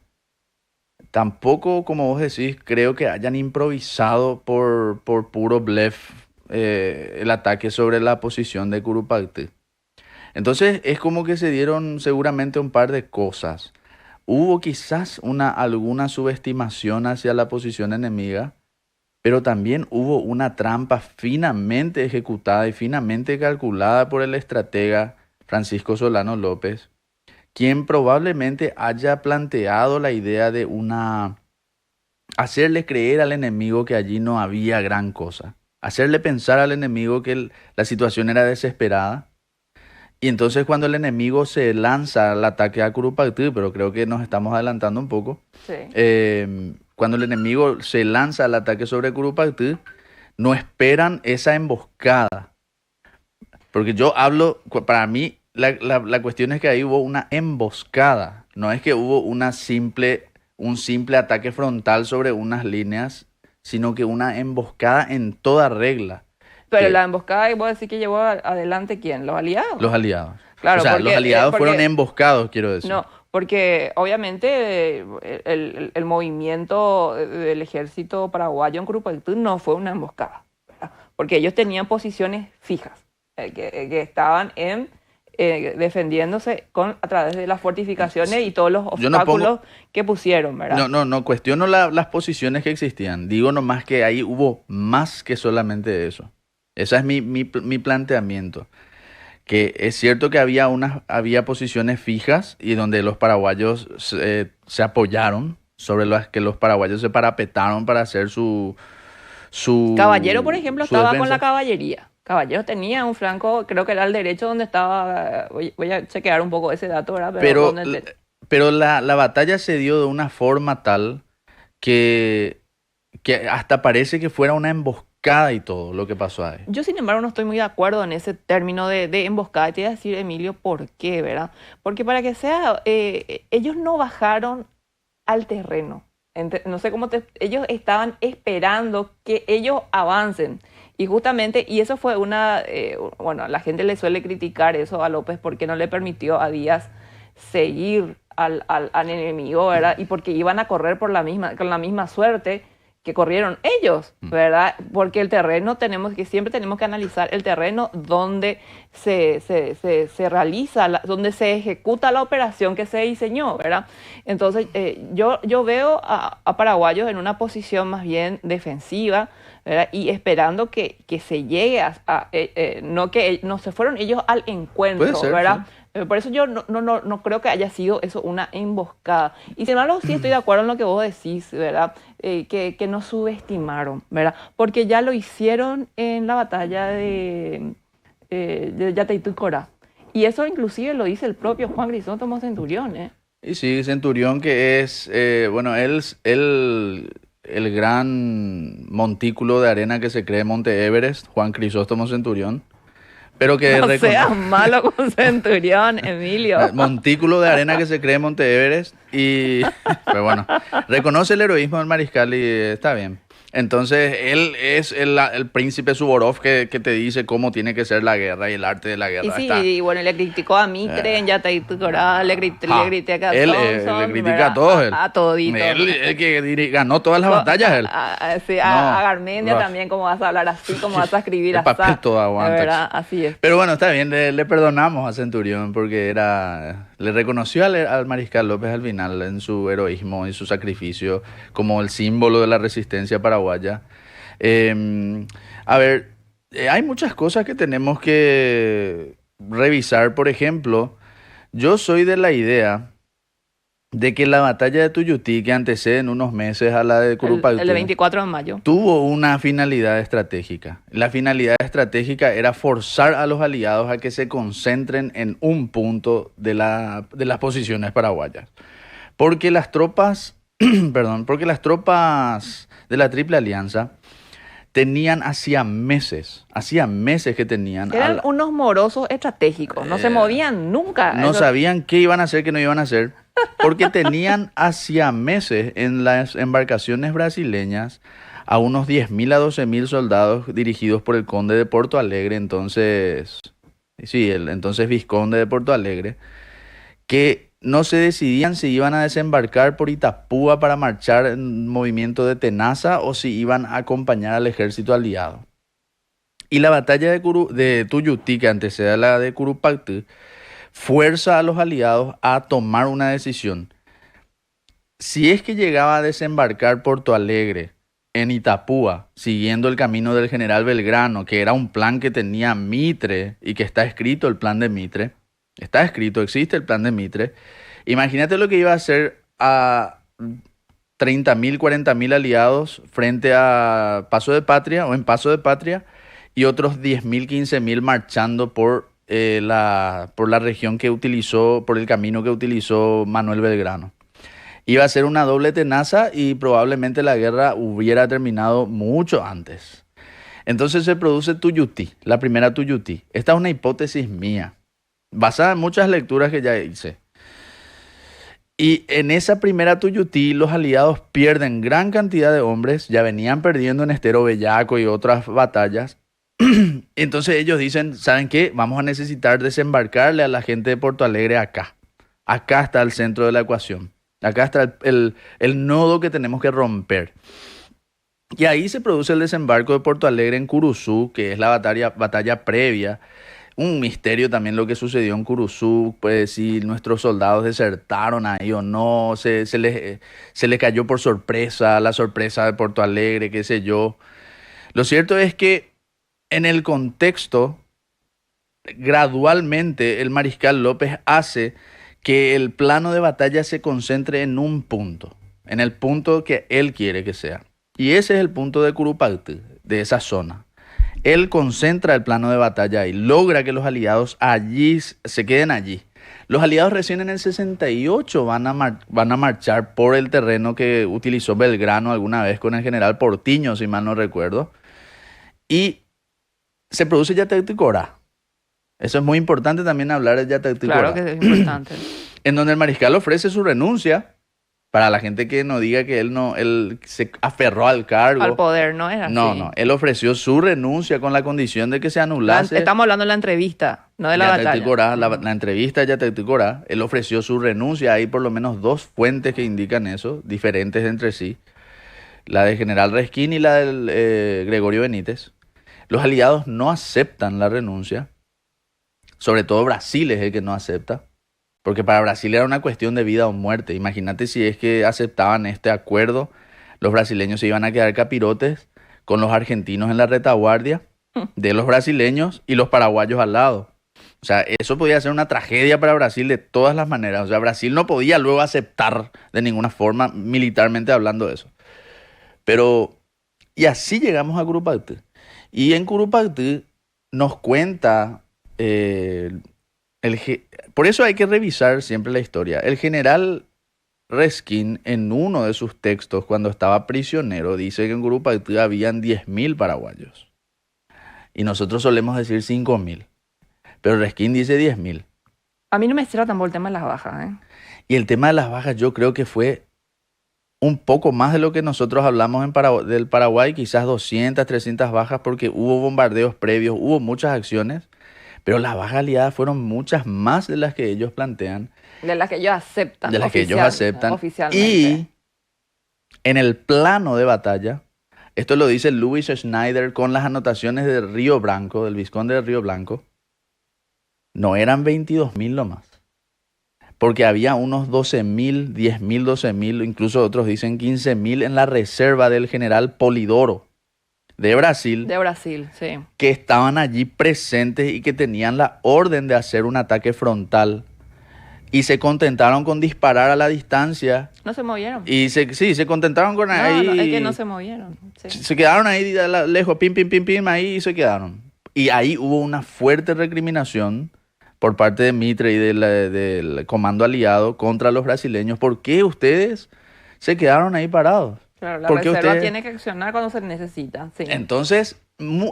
Tampoco, como vos decís, creo que hayan improvisado por puro bluff el ataque sobre la posición de Curupaytí. Entonces es como que se dieron seguramente un par de cosas. Hubo quizás alguna subestimación hacia la posición enemiga, pero también hubo una trampa finamente ejecutada y finamente calculada por el estratega Francisco Solano López, quien probablemente haya planteado la idea de hacerle creer al enemigo que allí no había gran cosa, hacerle pensar al enemigo que la situación era desesperada. Y entonces cuando el enemigo se lanza al ataque a Curupaytí, pero creo que nos estamos adelantando un poco, sí. Cuando el enemigo se lanza al ataque sobre Curupaytí, no esperan esa emboscada. Porque para mí, la cuestión es que ahí hubo una emboscada. No es que hubo un simple ataque frontal sobre unas líneas, sino que una emboscada en toda regla. Pero la emboscada, vos decís que llevó adelante ¿quién? ¿Los aliados? Los aliados. Claro, o sea, los aliados fueron emboscados, quiero decir. No, porque obviamente el movimiento del ejército paraguayo en Curupaytí no fue una emboscada, ¿verdad? Porque ellos tenían posiciones fijas, que estaban defendiéndose a través de las fortificaciones y todos los obstáculos que pusieron, ¿verdad? No cuestiono las posiciones que existían. Digo nomás que ahí hubo más que solamente eso. Ese es mi planteamiento. Que es cierto que había posiciones fijas y donde los paraguayos se apoyaron, sobre las que los paraguayos se parapetaron para hacer su Caballero, por ejemplo, estaba defensa. con la caballería. Caballero tenía un flanco, creo que era el derecho donde estaba, voy a chequear un poco ese dato, ¿verdad? Pero la batalla se dio de una forma tal que hasta parece que fuera una emboscada y todo lo que pasó ahí. Yo, sin embargo, no estoy muy de acuerdo en ese término de emboscada. Te voy a decir, Emilio, ¿por qué, verdad? Porque para que sea, ellos no bajaron al terreno. No sé cómo ellos estaban esperando que ellos avancen. Y justamente, y eso fue bueno, a la gente le suele criticar eso a López porque no le permitió a Díaz seguir al enemigo, ¿verdad? Y porque iban a correr con la misma suerte que corrieron ellos, ¿verdad? Porque el terreno siempre tenemos que analizar el terreno donde se realiza, donde se ejecuta la operación que se diseñó, ¿verdad? Entonces, yo veo a paraguayos en una posición más bien defensiva, ¿verdad? Y esperando que se llegue no se fueron ellos al encuentro, Puede ser, ¿verdad? Sí. Por eso yo no creo que haya sido eso una emboscada. Y sin embargo, sí estoy de acuerdo en lo que vos decís, ¿verdad? Que no subestimaron, ¿verdad? Porque ya lo hicieron en la batalla de Yataitú Corá. Y eso inclusive lo dice el propio Juan Crisóstomo Centurión, ¿eh? Y sí, Centurión que es, bueno, el gran montículo de arena que se cree Monte Everest, Juan Crisóstomo Centurión. Pero que no seas malo con Centurión, Emilio. Montículo de arena que se cree Monte Everest. Y, pero bueno, reconoce el heroísmo del mariscal y está bien. Entonces, él es el príncipe Suvorov que te dice cómo tiene que ser la guerra y el arte de la guerra. Y sí, y bueno, le criticó a Mitre en Yataitú Corá, le critica a Thompson. Le critica a todos él. A todito. Él que ganó todas las batallas, él. Sí, a Garmendia también, cómo vas a hablar así, cómo vas a escribir así. El papel todo aguanta. ¿Verdad? Así es. Pero bueno, está bien, le perdonamos a Centurión porque le reconoció al mariscal López al final en su heroísmo y su sacrificio como el símbolo de la resistencia paraguaya. A ver, hay muchas cosas que tenemos que revisar. Por ejemplo, yo soy de la idea de que la batalla de Tuyutí, que antecede en unos meses a la de Curupaytú, el 24 de mayo, tuvo una finalidad estratégica. La finalidad estratégica era forzar a los aliados a que se concentren en un punto de las posiciones paraguayas. Porque las tropas, porque las tropas de la Triple Alianza tenían hacía meses que tenían... Eran unos morosos estratégicos, no se movían nunca. No sabían qué iban a hacer, qué no iban a hacer, porque tenían hacía meses en las embarcaciones brasileñas a unos 10.000 a 12.000 soldados dirigidos por el conde de Porto Alegre, entonces vizconde de Porto Alegre, que no se decidían si iban a desembarcar por Itapúa para marchar en movimiento de Tenaza o si iban a acompañar al ejército aliado. Y la batalla de Tuyutí, que antecede a la de Curupaytú, fuerza a los aliados a tomar una decisión. Si es que llegaba a desembarcar Porto Alegre en Itapúa, siguiendo el camino del general Belgrano, que era un plan que tenía Mitre y que está escrito el plan de Mitre, existe el plan de Mitre. Imagínate lo que iba a hacer a 30.000, 40.000 aliados frente a Paso de Patria o en Paso de Patria y otros 10.000, 15.000 marchando por la región que utilizó, por el camino que utilizó Manuel Belgrano. Iba a ser una doble tenaza y probablemente la guerra hubiera terminado mucho antes. Entonces se produce Tuyutí, la primera Tuyutí. Esta es una hipótesis mía, basada en muchas lecturas que ya hice. Y en esa primera Tuyutí los aliados pierden gran cantidad de hombres, ya venían perdiendo en Estero Bellaco y otras batallas. Entonces ellos dicen, ¿saben qué? Vamos a necesitar desembarcarle a la gente de Porto Alegre acá. Acá está el centro de la ecuación. Acá está el nodo que tenemos que romper. Y ahí se produce el desembarco de Porto Alegre en Curuzú, que es la batalla previa. Un misterio también lo que sucedió en Curuzú, pues si nuestros soldados desertaron ahí o no, se les cayó por sorpresa, la sorpresa de Porto Alegre, qué sé yo. Lo cierto es que en el contexto, gradualmente el mariscal López hace que el plano de batalla se concentre en un punto, en el punto que él quiere que sea. Y ese es el punto de Curupaytú, de esa zona. Él concentra el plano de batalla y logra que los aliados allí se queden allí. Los aliados recién en el 68 van a marchar por el terreno que utilizó Belgrano alguna vez con el general Portiño, si mal no recuerdo. Y se produce Yataitú Corá. Eso es muy importante también hablar de Yataitú Corá. Claro que es importante. En donde el mariscal ofrece su renuncia. Para la gente que no diga que él se aferró al cargo. Al poder, ¿no era así? No, él ofreció su renuncia con la condición de que se anulase. Estamos hablando de la entrevista, no de la batalla. Corá, la entrevista de Yataitú Corá, él ofreció su renuncia. Hay por lo menos dos fuentes que indican eso, diferentes entre sí. La del general Resquín y la del Gregorio Benítez. Los aliados no aceptan la renuncia. Sobre todo Brasil es el que no acepta. Porque para Brasil era una cuestión de vida o muerte. Imagínate si es que aceptaban este acuerdo, los brasileños se iban a quedar capirotes con los argentinos en la retaguardia de los brasileños y los paraguayos al lado. O sea, eso podía ser una tragedia para Brasil de todas las maneras. O sea, Brasil no podía luego aceptar de ninguna forma, militarmente hablando, eso. Pero, y así llegamos a Curupaytí. Y en Curupaytí nos cuenta, por eso hay que revisar siempre la historia. El general Reskin, en uno de sus textos, cuando estaba prisionero, dice que en Curupaytí habían 10.000 paraguayos. Y nosotros solemos decir 5.000. Pero Reskin dice 10.000. A mí no me cierra tampoco el tema de las bajas, ¿eh? Y el tema de las bajas yo creo que fue un poco más de lo que nosotros hablamos del Paraguay, quizás 200, 300 bajas, porque hubo bombardeos previos, hubo muchas acciones, pero las bajas aliadas fueron muchas más de las que ellos plantean. De las que ellos aceptan. De las que ellos aceptan. Oficialmente. Y en el plano de batalla, esto lo dice Louis Schneider con las anotaciones de Río Blanco, del vizconde de Río Blanco, no eran 22.000 nomás. Porque había unos 12.000, 10.000, 12.000, incluso otros dicen 15.000 en la reserva del general Polidoro de Brasil. De Brasil, sí. Que estaban allí presentes y que tenían la orden de hacer un ataque frontal. Y se contentaron con disparar a la distancia. No se movieron. Y se contentaron con ahí. No, es que no se movieron. Sí. Se quedaron ahí lejos, pim, pim, pim, pim, ahí y se quedaron. Y ahí hubo una fuerte recriminación por parte de Mitre y del comando aliado contra los brasileños. ¿Por qué ustedes se quedaron ahí parados? Claro, la Porque reserva tiene que accionar cuando se necesita. Sí. Entonces,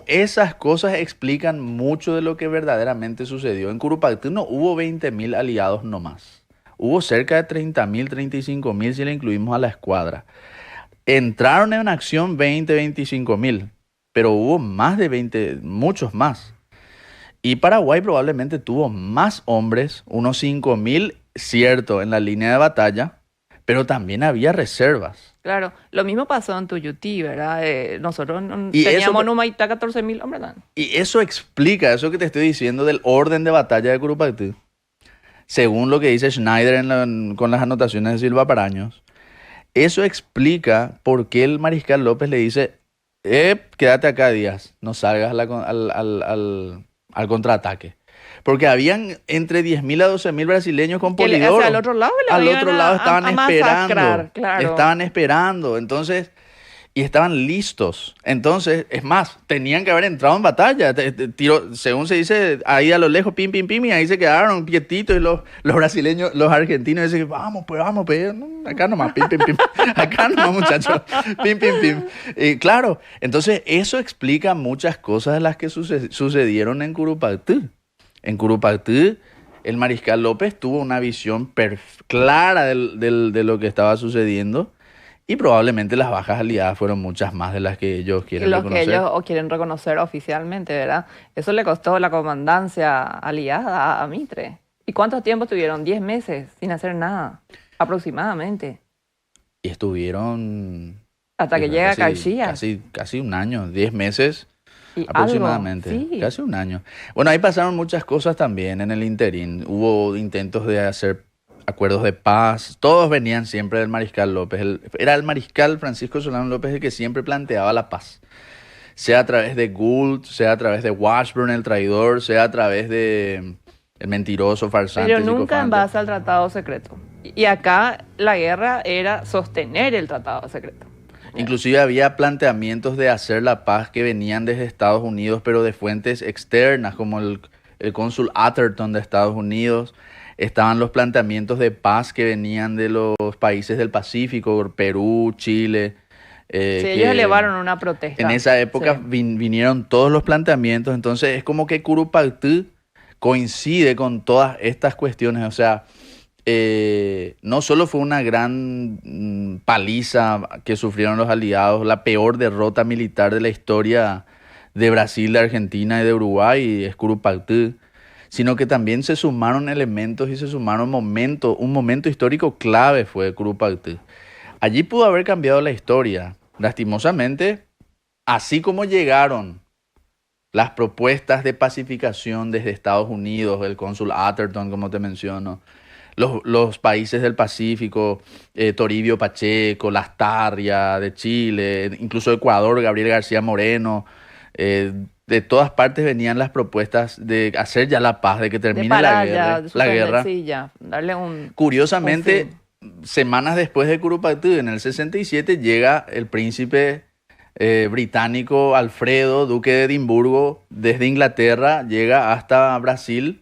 esas cosas explican mucho de lo que verdaderamente sucedió. En Curupaytí no hubo 20.000 aliados nomás. Hubo cerca de 30.000, 35.000 si le incluimos a la escuadra. Entraron en acción 20, 25.000, pero hubo más de 20, muchos más. Y Paraguay probablemente tuvo más hombres, unos 5.000, cierto, en la línea de batalla, pero también había reservas. Claro, lo mismo pasó en Tuyutí, ¿verdad? Nosotros Y teníamos eso- en Humaitá 14.000 hombres, ¿verdad? Y eso explica, eso que te estoy diciendo del orden de batalla de Curupaytí, según lo que dice Schneider con las anotaciones de Silva Paraños. Eso explica por qué el mariscal López le dice, quédate acá, Díaz, no salgas al contraataque. Porque habían entre 10.000 a 12.000 brasileños con Que Polidoro. o sea, al otro lado, le Al iban otro lado estaban a esperando. masacrar, claro. Estaban esperando. Entonces, y estaban listos. Entonces, es más, tenían que haber entrado en batalla. Según se dice, ahí a lo lejos, pim, pim, pim, y ahí se quedaron quietitos. Y los brasileños, los argentinos dicen, vamos, pues, no, acá nomás, pim, pim, pim. Acá nomás, muchachos, pim, pim, pim. Y claro, entonces eso explica muchas cosas de las que sucedieron en Curupaytí. En Curupaytí, el mariscal López tuvo una visión clara de lo que estaba sucediendo. Y probablemente las bajas aliadas fueron muchas más de las que ellos quieren Los reconocer. que ellos quieren reconocer oficialmente, ¿verdad? Eso le costó la comandancia aliada a Mitre. ¿Y cuánto tiempo tuvieron? 10 meses sin hacer nada, aproximadamente. Y estuvieron... Hasta que llega García. Casi un año, 10 meses Y aproximadamente. algo, sí. Casi un año. Bueno, ahí pasaron muchas cosas también en el interín. Hubo intentos de hacer acuerdos de paz. Todos venían siempre del mariscal López. Era el mariscal Francisco Solano López el que siempre planteaba la paz. Sea a través de Gould, sea a través de Washburn, el traidor, sea a través de el mentiroso, farsante. Pero nunca en psicofante. base al tratado secreto. Y acá la guerra era sostener el tratado secreto. Inclusive había planteamientos de hacer la paz que venían desde Estados Unidos, pero de fuentes externas, como el cónsul Atherton de Estados Unidos. Estaban los planteamientos de paz que venían de los países del Pacífico, Perú, Chile. Sí, ellos elevaron una protesta. En esa época Sí. vinieron todos los planteamientos, entonces es como que Curupaytí coincide con todas estas cuestiones, o sea, no solo fue una gran paliza que sufrieron los aliados, la peor derrota militar de la historia de Brasil, de Argentina y de Uruguay, es Curupaytí, sino que también se sumaron elementos y se sumaron momentos, un momento histórico clave fue Curupaytí. Allí pudo haber cambiado la historia. Lastimosamente, así como llegaron las propuestas de pacificación desde Estados Unidos, el cónsul Atherton, como te menciono, los países del Pacífico, Toribio Pacheco, Lastarria de Chile, incluso Ecuador, Gabriel García Moreno, de todas partes venían las propuestas de hacer ya la paz, de que termine la guerra. La guerra. Sí, ya, darle un... Curiosamente, semanas después de Curupaytú, en el 67, llega el príncipe británico Alfredo, duque de Edimburgo, desde Inglaterra, llega hasta Brasil.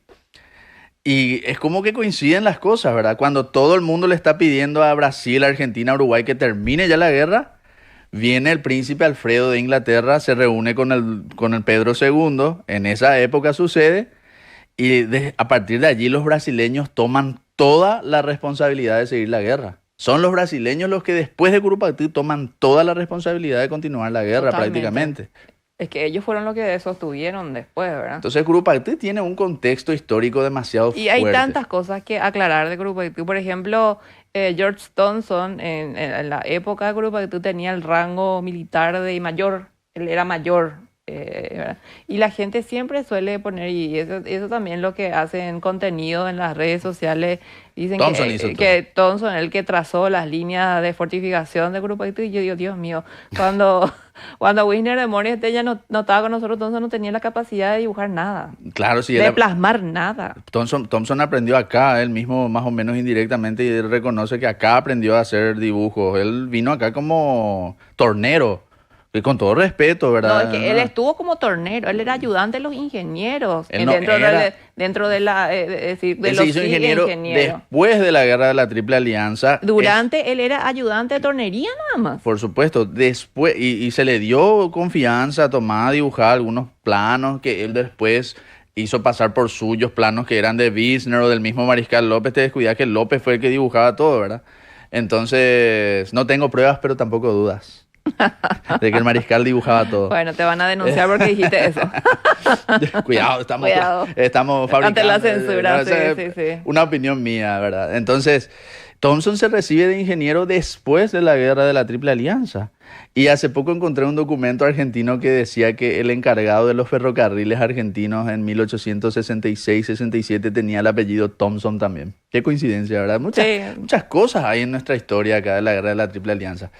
Y es como que coinciden las cosas, ¿verdad? Cuando todo el mundo le está pidiendo a Brasil, Argentina, Uruguay que termine ya la guerra, viene el príncipe Alfredo de Inglaterra, se reúne con el Pedro II, en esa época sucede, y a partir de allí los brasileños toman toda la responsabilidad de seguir la guerra. Son los brasileños los que después de Curupaytú toman toda la responsabilidad de continuar la guerra. Totalmente. Prácticamente. Es que ellos fueron los que sostuvieron después, ¿verdad? Entonces Curupaytú tiene un contexto histórico demasiado fuerte. Y hay tantas cosas que aclarar de Curupaytú. Por ejemplo, George Thompson en la época de Curupaytú tenía el rango militar de mayor. Él era mayor. ¿Verdad? Y la gente siempre suele poner, y eso también lo que hacen contenido en las redes sociales, dicen que Thompson es el que trazó las líneas de fortificación de Curupaytú. Y yo digo, Dios mío, cuando Wisner de Moria ya no estaba con nosotros, Thompson no tenía la capacidad de dibujar nada. Claro, sí. De plasmar nada. Thompson aprendió acá, él mismo más o menos indirectamente, y él reconoce que acá aprendió a hacer dibujos. Él vino acá como tornero. Y con todo respeto, ¿verdad? No, es que él estuvo como tornero, él era ayudante de los ingenieros. Dentro de él se hizo ingeniero después de la guerra de la Triple Alianza. Él era ayudante de tornería nada más. Por supuesto, después, y se le dio confianza a tomar a dibujar algunos planos que él después hizo pasar por suyos, planos que eran de Wiesner o del mismo Mariscal López. Te descuidas que López fue el que dibujaba todo, ¿verdad? Entonces, no tengo pruebas, pero tampoco dudas de que el Mariscal dibujaba todo. Bueno, te van a denunciar porque dijiste eso. Cuidado, estamos fabricando. Ante la censura, sí. Una opinión mía, ¿verdad? Entonces, Thompson se recibe de ingeniero después de la guerra de la Triple Alianza. Y hace poco encontré un documento argentino que decía que el encargado de los ferrocarriles argentinos en 1866-67 tenía el apellido Thompson también. Qué coincidencia, ¿verdad? Muchas cosas hay en nuestra historia acá de la guerra de la Triple Alianza.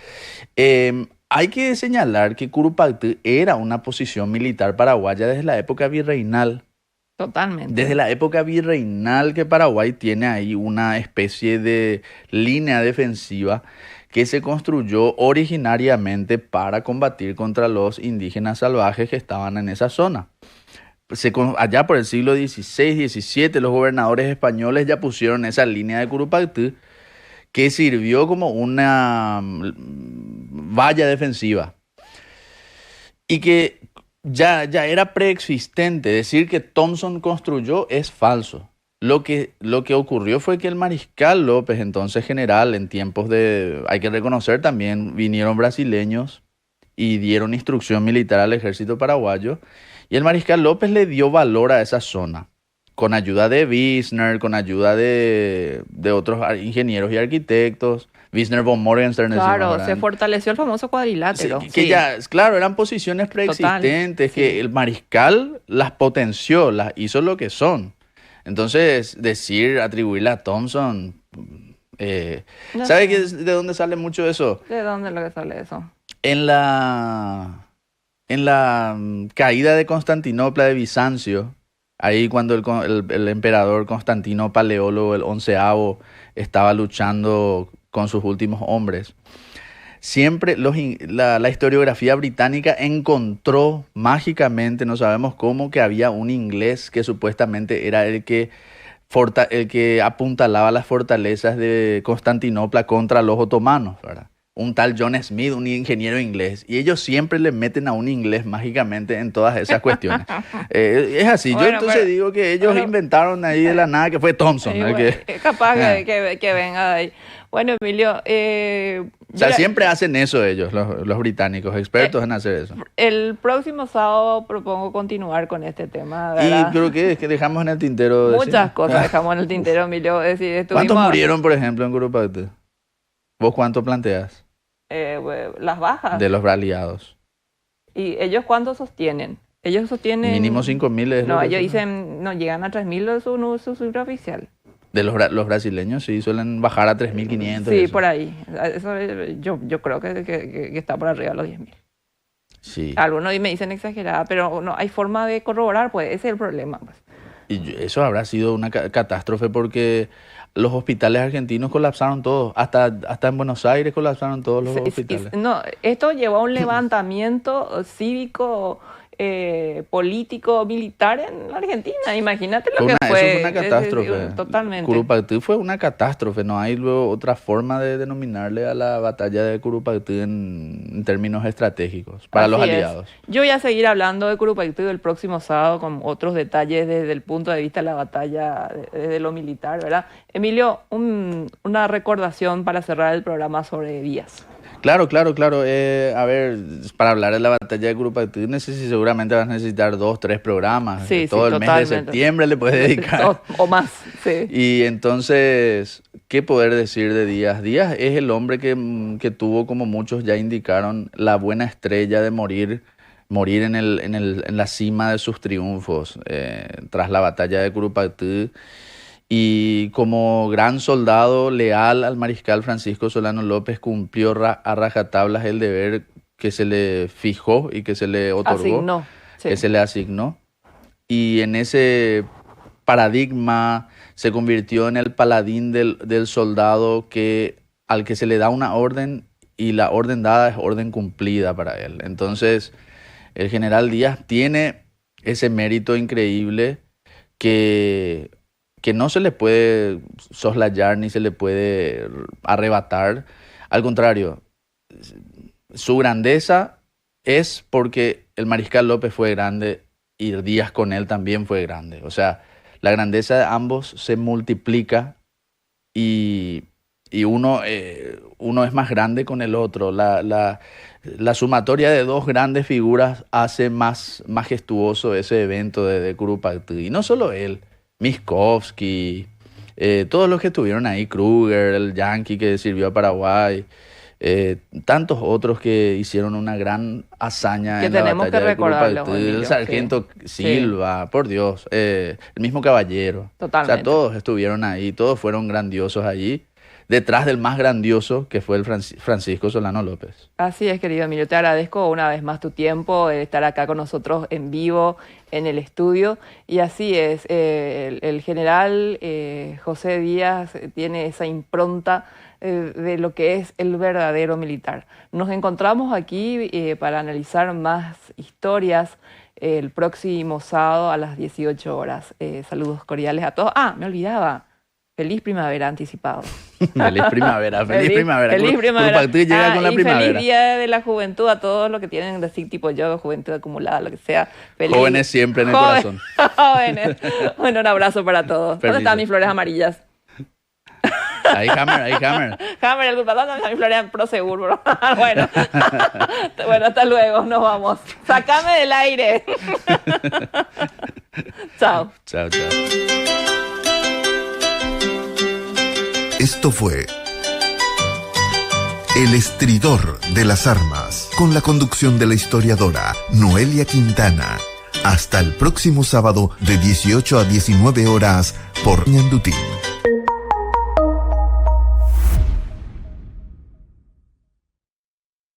Hay que señalar que Curupaytú era una posición militar paraguaya desde la época virreinal. Totalmente. Desde la época virreinal que Paraguay tiene ahí una especie de línea defensiva que se construyó originariamente para combatir contra los indígenas salvajes que estaban en esa zona. Allá por el siglo XVI, XVII, los gobernadores españoles ya pusieron esa línea de Curupaytú que sirvió como una valla defensiva y que ya era preexistente. Decir que Thompson construyó es falso. Lo que ocurrió fue que el Mariscal López, entonces general, en tiempos hay que reconocer también, vinieron brasileños y dieron instrucción militar al ejército paraguayo, y el Mariscal López le dio valor a esa zona, con ayuda de Wiesner, con ayuda de otros ingenieros y arquitectos. Wiesner von Morgenstern. Claro, se fortaleció el famoso cuadrilátero. Claro, eran posiciones preexistentes. Total, que el Mariscal las potenció, las hizo lo que son. Entonces, atribuirle a Thompson, ¿sabe de dónde sale mucho eso? ¿De dónde es lo que sale eso? En la caída de Constantinopla de Bizancio, ahí cuando el emperador Constantino Paleólogo, el 11º, estaba luchando con sus últimos hombres, siempre la historiografía británica encontró mágicamente, no sabemos cómo, que había un inglés que supuestamente era el que apuntalaba las fortalezas de Constantinopla contra los otomanos, ¿verdad? Un tal John Smith, un ingeniero inglés. Y ellos siempre le meten a un inglés mágicamente en todas esas cuestiones. Es así. Bueno, yo entonces digo que ellos inventaron ahí de la nada que fue Thompson. Capaz que venga de ahí. Bueno, Emilio... siempre hacen eso ellos, los británicos, expertos en hacer eso. El próximo sábado propongo continuar con este tema, ¿verdad? Y creo que dejamos en el tintero... Muchas cosas dejamos en el tintero, Emilio. ¿Cuántos murieron, por ejemplo, en Curupaytú? ¿Vos cuánto planteas? Las bajas. De los aliados. ¿Y ellos cuánto sostienen? Ellos sostienen... Mínimo 5.000. No, ellos dicen, no, llegan a 3.000 su cifra oficial. De los brasileños, sí, suelen bajar a 3.500. Sí, por ahí. Eso yo creo que está por arriba de los 10.000. Sí. Algunos me dicen exagerada, pero no hay forma de corroborar, pues ese es el problema. Pues. Y eso habrá sido una catástrofe porque los hospitales argentinos colapsaron todos. Hasta en Buenos Aires colapsaron todos los hospitales. No, esto llevó a un levantamiento cívico, político, militar en la Argentina. Imagínate lo que fue. Eso fue una catástrofe. Totalmente. Curupaytí fue una catástrofe. No hay luego otra forma de denominarle a la batalla de Curupaytí en términos estratégicos para los aliados. Yo voy a seguir hablando de Curupaytí el próximo sábado con otros detalles desde el punto de vista de la batalla, desde lo militar, ¿verdad? Emilio, una recordación para cerrar el programa sobre Díaz. Claro. A ver, para hablar de la batalla de Curupaytí seguramente vas a necesitar 2-3 programas. Sí, todo el totalmente. mes de septiembre le puedes dedicar. O más, sí. Y entonces, ¿qué poder decir de Díaz? Díaz es el hombre que tuvo, como muchos ya indicaron, la buena estrella de morir en la cima de sus triunfos tras la batalla de Curupaytí. Y como gran soldado leal al mariscal Francisco Solano López, cumplió a rajatablas el deber que se le fijó y que se le otorgó, que se le asignó. Y en ese paradigma se convirtió en el paladín del soldado al que se le da una orden y la orden dada es orden cumplida para él. Entonces, el general Díaz tiene ese mérito increíble que no se le puede soslayar ni se le puede arrebatar. Al contrario, su grandeza es porque el mariscal López fue grande y Díaz con él también fue grande. O sea, la grandeza de ambos se multiplica y uno es más grande con el otro. La sumatoria de dos grandes figuras hace más majestuoso ese evento de Curupaytí. Y no solo él. Miskovsky, todos los que estuvieron ahí, Kruger, el Yankee que sirvió a Paraguay, tantos otros que hicieron una gran hazaña en la batalla de Curupaytí, el sargento Silva, por Dios, el mismo Caballero. Totalmente. O sea, todos estuvieron ahí, todos fueron grandiosos allí, detrás del más grandioso que fue el Francisco Solano López. Así es, querido Emilio, te agradezco una vez más tu tiempo, estar acá con nosotros en vivo, en el estudio, y así es, el general José Díaz tiene esa impronta de lo que es el verdadero militar. Nos encontramos aquí para analizar más historias el próximo sábado a las 18 horas. Saludos cordiales a todos. Me olvidaba. Feliz primavera anticipado. Feliz primavera. Curupaytí llega con la primavera. Feliz día de la juventud a todos los que tienen así tipo yo, juventud acumulada, lo que sea. Feliz. Jóvenes siempre en el corazón. Jóvenes. Bueno, un abrazo para todos. ¿Dónde están mis flores amarillas? Ahí Hammer. Hammer, el culpable, ¿dónde están mis flores pro seguro? Bueno, hasta luego, nos vamos. Sácame del aire. Chao. Chao. Esto fue El Estridor de las Armas, con la conducción de la historiadora Noelia Quintana. Hasta el próximo sábado de 18 a 19 horas por Ñandutí.